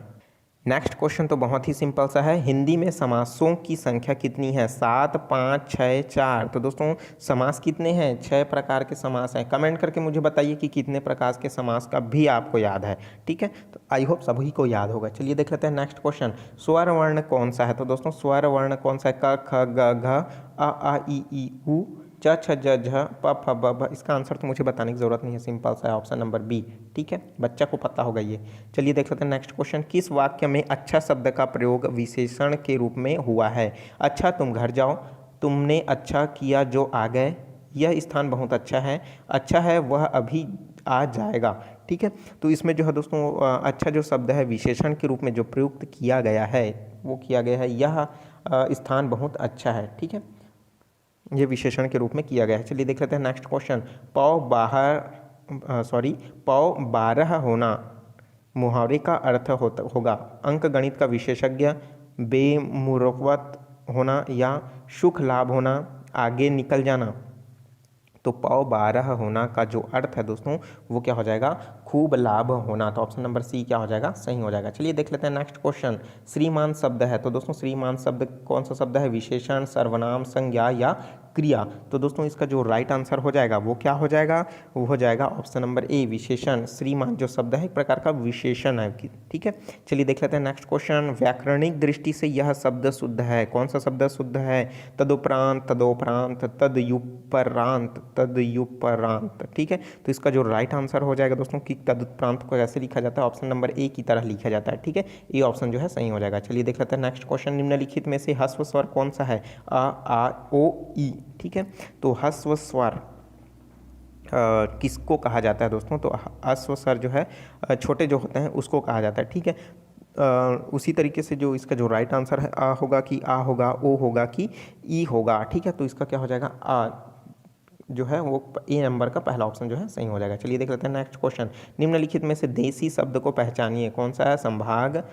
नेक्स्ट क्वेश्चन तो बहुत ही सिंपल सा है। हिंदी में समासों की संख्या कितनी है, 7, 5, 6, 4। तो दोस्तों समास कितने हैं, 6 प्रकार के समास हैं। कमेंट करके मुझे बताइए कि कितने प्रकार के समास का भी आपको याद है। ठीक है, तो आई होप सभी को याद होगा। चलिए देख लेते हैं नेक्स्ट क्वेश्चन। स्वर वर्ण कौन सा है, तो दोस्तों स्वर वर्ण कौन सा है, क ख ग घ आ ई उ च छ ज झ प फ ब भ। इसका आंसर तो मुझे बताने की जरूरत नहीं है, सिंपल सा है, ऑप्शन नंबर बी। ठीक है, बच्चा को पता होगा ये। चलिए देख लेते हैं नेक्स्ट क्वेश्चन। किस वाक्य में अच्छा शब्द का प्रयोग विशेषण के रूप में हुआ है, अच्छा तुम घर जाओ, तुमने अच्छा किया जो आ गए, यह स्थान बहुत अच्छा है वह अभी आ जाएगा। ठीक है, तो इसमें जो है दोस्तों अच्छा जो शब्द है विशेषण के रूप में जो प्रयुक्त किया गया है वो किया गया है, यह स्थान बहुत अच्छा है। ठीक है, ये विशेषण के रूप में किया गया है। चलिए देख लेते हैं नेक्स्ट क्वेश्चन। पौ 12 होना मुहावरे का अर्थ होगा अंक गणित का विशेषज्ञ, बेमुरवत होना या सुख लाभ होना, आगे निकल जाना। तो पौ 12 होना का जो अर्थ है दोस्तों वो क्या हो जाएगा, खूब लाभ होना। तो ऑप्शन नंबर सी क्या हो जाएगा, सही हो जाएगा। चलिए देख लेते हैं नेक्स्ट क्वेश्चन। श्रीमान शब्द है, तो दोस्तों श्रीमान शब्द कौन सा शब्द है, विशेषण, सर्वनाम, संज्ञा या क्रिया। तो दोस्तों इसका जो राइट आंसर हो जाएगा वो क्या हो जाएगा, वो हो जाएगा ऑप्शन नंबर ए, विशेषण। श्रीमान जो शब्द है एक प्रकार का विशेषण है, ठीक है। चलिए देख लेते हैं नेक्स्ट क्वेश्चन। व्याकरणिक दृष्टि से यह शब्द शुद्ध है, कौन सा शब्द शुद्ध है, तदुपरांत, तदोपरांत, तदयुपरांत, तदयुपरांत, ठीक है। तो इसका जो राइट आंसर हो जाएगा दोस्तों कि तदुपरांत को कैसे लिखा जाता है, ऑप्शन नंबर ए की तरह लिखा जाता है, ठीक है। ये ऑप्शन जो है सही हो जाएगा। चलिए देख लेते हैं नेक्स्ट क्वेश्चन। निम्नलिखित में से ह्रस्व स्वर कौन सा है, अ, आ, ओ, ई, ठीक है। तो ह्रस्व स्वर किसको कहा जाता है दोस्तों, तो ह्रस्व स्वर जो है छोटे जो होते हैं उसको कहा जाता है, ठीक है। उसी तरीके से जो इसका जो राइट आंसर है आ होगा कि आ होगा, ओ होगा कि ई होगा, ठीक है। तो इसका क्या हो जाएगा, आ जो है वो ए नंबर का पहला ऑप्शन जो है सही हो जाएगा। चलिए देख लेते हैं नेक्स्ट क्वेश्चन। निम्नलिखित में से देसी शब्द को पहचानिए, कौन सा है, संभाग,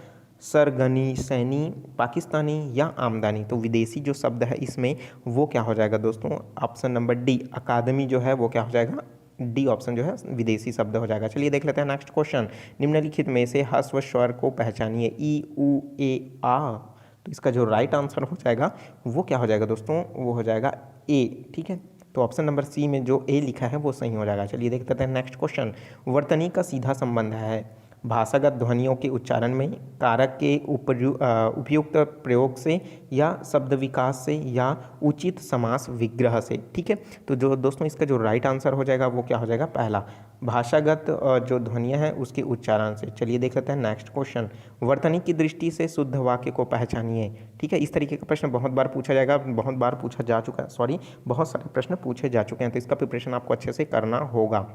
सरगनी, सैनी, पाकिस्तानी या आमदनी। तो विदेशी जो शब्द है इसमें वो क्या हो जाएगा दोस्तों, ऑप्शन नंबर डी, अकादमी जो है वो क्या हो जाएगा, डी ऑप्शन जो है विदेशी शब्द हो जाएगा। चलिए देख लेते हैं नेक्स्ट क्वेश्चन। निम्नलिखित में से ह्रस्व स्वर को पहचानिए, ई, उ, ए, आ। तो इसका जो राइट आंसर हो जाएगा वो क्या हो जाएगा दोस्तों, वो हो जाएगा ए, ठीक है। तो ऑप्शन नंबर सी में जो ए लिखा है वो सही हो जाएगा। चलिए देख लेते हैं नेक्स्ट क्वेश्चन। वर्तनी का सीधा संबंध है भाषागत ध्वनियों के उच्चारण में, कारक के उपयुक्त प्रयोग से, या शब्द विकास से, या उचित समास विग्रह से, ठीक है। तो जो दोस्तों इसका जो राइट आंसर हो जाएगा वो क्या हो जाएगा, पहला, भाषागत जो ध्वनियाँ हैं उसके उच्चारण से। चलिए देख लेते हैं नेक्स्ट क्वेश्चन। वर्तनी की दृष्टि से शुद्ध वाक्य को पहचानिए, ठीक है। इस तरीके का प्रश्न बहुत बार पूछा जाएगा, बहुत बार पूछा जा चुका है, बहुत सारे प्रश्न पूछे जा चुके हैं, तो इसका प्रिपरेशन आपको अच्छे से करना होगा।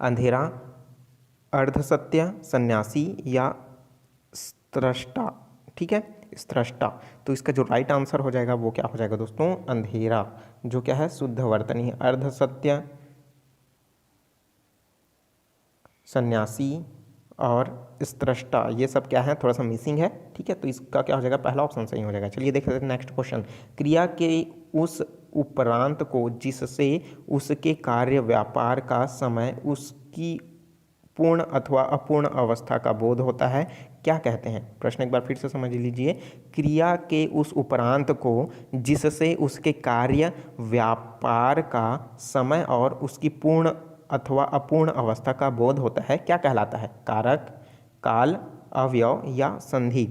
अंधेरा, अर्धसत्य, सन्यासी या स्त्रष्टा, ठीक है, स्त्रष्टा। तो इसका जो राइट आंसर हो जाएगा वो क्या हो जाएगा दोस्तों, अंधेरा, जो क्या है शुद्ध वर्तनी है। अर्धसत्य, सन्यासी और स्त्रष्टा ये सब क्या है, थोड़ा सा मिसिंग है, ठीक है। तो इसका क्या हो जाएगा, पहला ऑप्शन सही हो जाएगा। चलिए देख लेते हैं नेक्स्ट क्वेश्चन। क्रिया के उस उपरांत को जिससे उसके कार्य व्यापार का समय उसकी पूर्ण अथवा अपूर्ण अवस्था का बोध होता है, क्या कहते हैं। प्रश्न एक बार फिर से समझ लीजिए। क्रिया के उस उपरांत को जिससे उसके कार्य व्यापार का समय और उसकी पूर्ण अथवा अपूर्ण अवस्था का बोध होता है, क्या कहलाता है, कारक, काल, अवयव या संधि।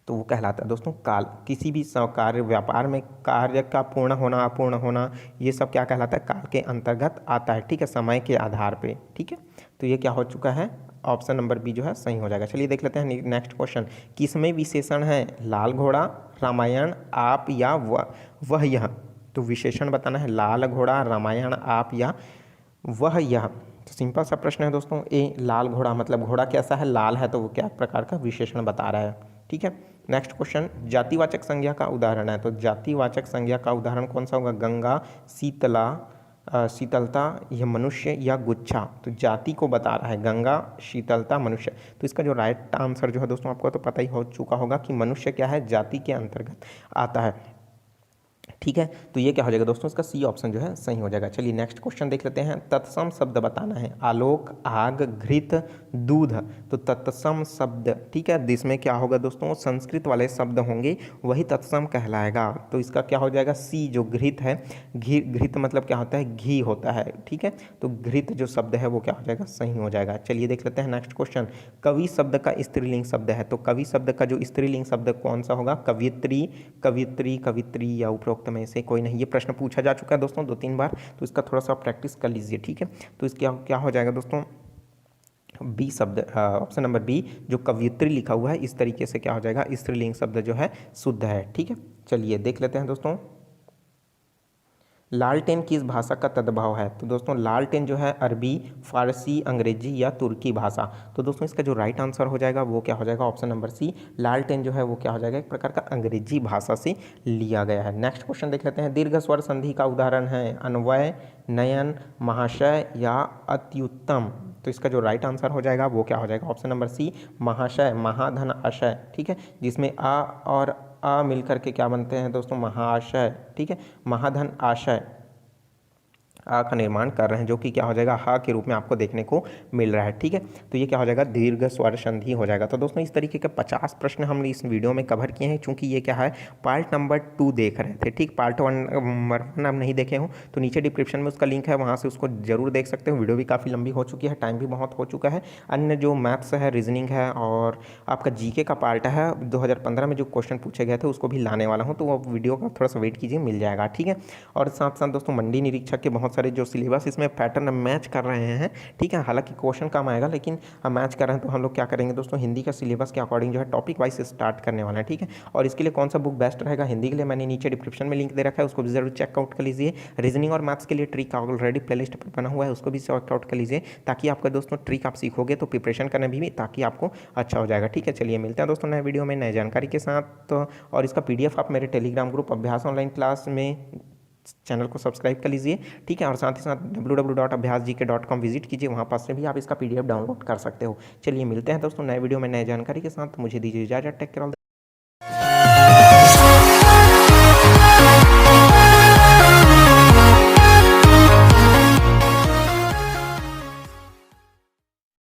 तो वो कहलाता है दोस्तों काल। किसी भी कार्य व्यापार में कार्य का पूर्ण होना, अपूर्ण होना, ये सब क्या कहलाता है, काल के अंतर्गत आता है, ठीक है, समय के आधार पे, ठीक है। तो ये क्या हो चुका है, ऑप्शन नंबर बी जो है सही हो जाएगा। चलिए देख लेते हैं नेक्स्ट क्वेश्चन। किसमें विशेषण है, लाल घोड़ा, रामायण, आप या वह यह। तो विशेषण बताना है, लाल घोड़ा, रामायण, आप या वह यह। तो सिंपल सा प्रश्न है दोस्तों, ए लाल घोड़ा, मतलब घोड़ा कैसा है, लाल है, तो वो क्या प्रकार का विशेषण बता रहा है, ठीक है। Next question. जातिवाचक संज्ञा का उदाहरण है, तो जातिवाचक संज्ञा का उदाहरण कौन सा होगा, गंगा, शीतला, शीतलता, यह मनुष्य या गुच्छा। तो जाति को बता रहा है, गंगा, शीतलता, मनुष्य। तो इसका जो राइट आंसर जो है दोस्तों आपको तो पता ही हो चुका होगा कि मनुष्य क्या है, जाति के अंतर्गत आता है, ठीक है। तो ये क्या हो जाएगा दोस्तों, इसका सी ऑप्शन जो है सही हो जाएगा। चलिए नेक्स्ट क्वेश्चन देख लेते हैं। तत्सम शब्द बताना है, आलोक, आग, घृत, दूध। तो तत्सम शब्द, ठीक है, जिसमें क्या होगा दोस्तों, संस्कृत वाले शब्द होंगे वही तत्सम कहलाएगा। तो इसका क्या हो जाएगा, सी जो घृत है, घृत मतलब क्या होता है, घी होता है, ठीक है। तो घृत जो शब्द है वो क्या हो जाएगा, सही हो जाएगा। चलिए देख लेते हैं नेक्स्ट क्वेश्चन। कवि शब्द का स्त्रीलिंग शब्द है, तो कवि शब्द का जो स्त्रीलिंग शब्द कौन सा होगा, कवियत्री, कवित्री, कवित्री या उपरोक्त में से कोई नहीं। ये प्रश्न पूछा जा चुका है दोस्तों 2-3 बार, तो इसका थोड़ा सा प्रैक्टिस कर लीजिए, ठीक है। तो इसका क्या हो जाएगा दोस्तों, बी शब्द, ऑप्शन नंबर बी जो कवियत्री लिखा हुआ है इस तरीके से क्या हो जाएगा, स्त्रीलिंग शब्द जो है शुद्ध है, ठीक है। चलिए देख लेते हैं दोस्तों। लालटेन किस भाषा का तद्भव है, तो दोस्तों लालटेन जो है अरबी, फारसी, अंग्रेजी या तुर्की भाषा। तो दोस्तों इसका जो राइट आंसर हो जाएगा वो क्या हो जाएगा, ऑप्शन नंबर सी, लालटेन जो है वो क्या हो जाएगा, एक प्रकार का अंग्रेजी भाषा से लिया गया है। नेक्स्ट क्वेश्चन देख लेते हैं। दीर्घ स्वर संधि का उदाहरण है, अन्वय, नयन, महाशय या अत्युत्तम। तो इसका जो राइट आंसर हो जाएगा वो क्या हो जाएगा, ऑप्शन नंबर सी महाशय, महाधन आशय, ठीक है, जिसमें आ और आ मिलकर के क्या बनते हैं दोस्तों, महाशय, ठीक है, महाधन आशय आ का निर्माण कर रहे हैं, जो कि क्या हो जाएगा, हा के रूप में आपको देखने को मिल रहा है, ठीक है। तो ये क्या हो जाएगा, दीर्घ स्वर संधि हो जाएगा। तो दोस्तों इस तरीके के 50 प्रश्न हमने इस वीडियो में कवर किए हैं, चूंकि ये क्या है, पार्ट नंबर 2 देख रहे थे, ठीक। पार्ट 1 आप नहीं देखे हो तो नीचे डिस्क्रिप्शन में उसका लिंक है, वहाँ से उसको जरूर देख सकते हो। वीडियो भी काफ़ी लंबी हो चुकी है, टाइम भी बहुत हो चुका है। अन्य जो मैथ्स है, रीजनिंग है और आपका जीके का पार्ट है, 2015 में जो क्वेश्चन पूछे गए थे उसको भी लाने वाला हूँ, तो वो वीडियो का थोड़ा सा वेट कीजिए, मिल जाएगा, ठीक है। और साथ साथ दोस्तों मंडी निरीक्षक के बहुत सारे जो सिलेबस इसमें पैटर्न मैच कर रहे हैं, ठीक है। हालांकि क्वेश्चन कम आएगा लेकिन हम मैच कर रहे हैं, तो हम लोग क्या करेंगे दोस्तों, हिंदी का सिलेबस के अकॉर्डिंग जो है टॉपिक वाइज स्टार्ट करने वाला है, ठीक है। और इसके लिए कौन सा बुक बेस्ट रहेगा हिंदी के लिए, मैंने नीचे डिस्क्रिप्शन में लिंक दे रखा है, उसको भी जरूर चेकआउट कर लीजिए। रीजनिंग और मैथ्स के लिए ट्रिक ऑलरेडी प्लेलिस्ट पर बना हुआ है, उसको भी चेकआउट कर लीजिए, ताकि आपका दोस्तों ट्रिक आप सीखोगे तो प्रिपरेशन करने भी ताकि आपको अच्छा हो जाएगा, ठीक है। चलिए मिलते हैं दोस्तों नए वीडियो में नए जानकारी के साथ। तो और इसका PDF आप मेरे टेलीग्राम ग्रुप अभ्यास ऑनलाइन क्लास में चैनल को सब्सक्राइब कर लीजिए, ठीक है। और साथ ही साथ www.abhyasgk.com विजिट कीजिए, वहाँ पास से भी आप इसका PDF डाउनलोड कर सकते हो। चलिए मिलते हैं दोस्तों नए वीडियो में नए जानकारी के साथ, मुझे दीजिए इजाजत, टेक केयर।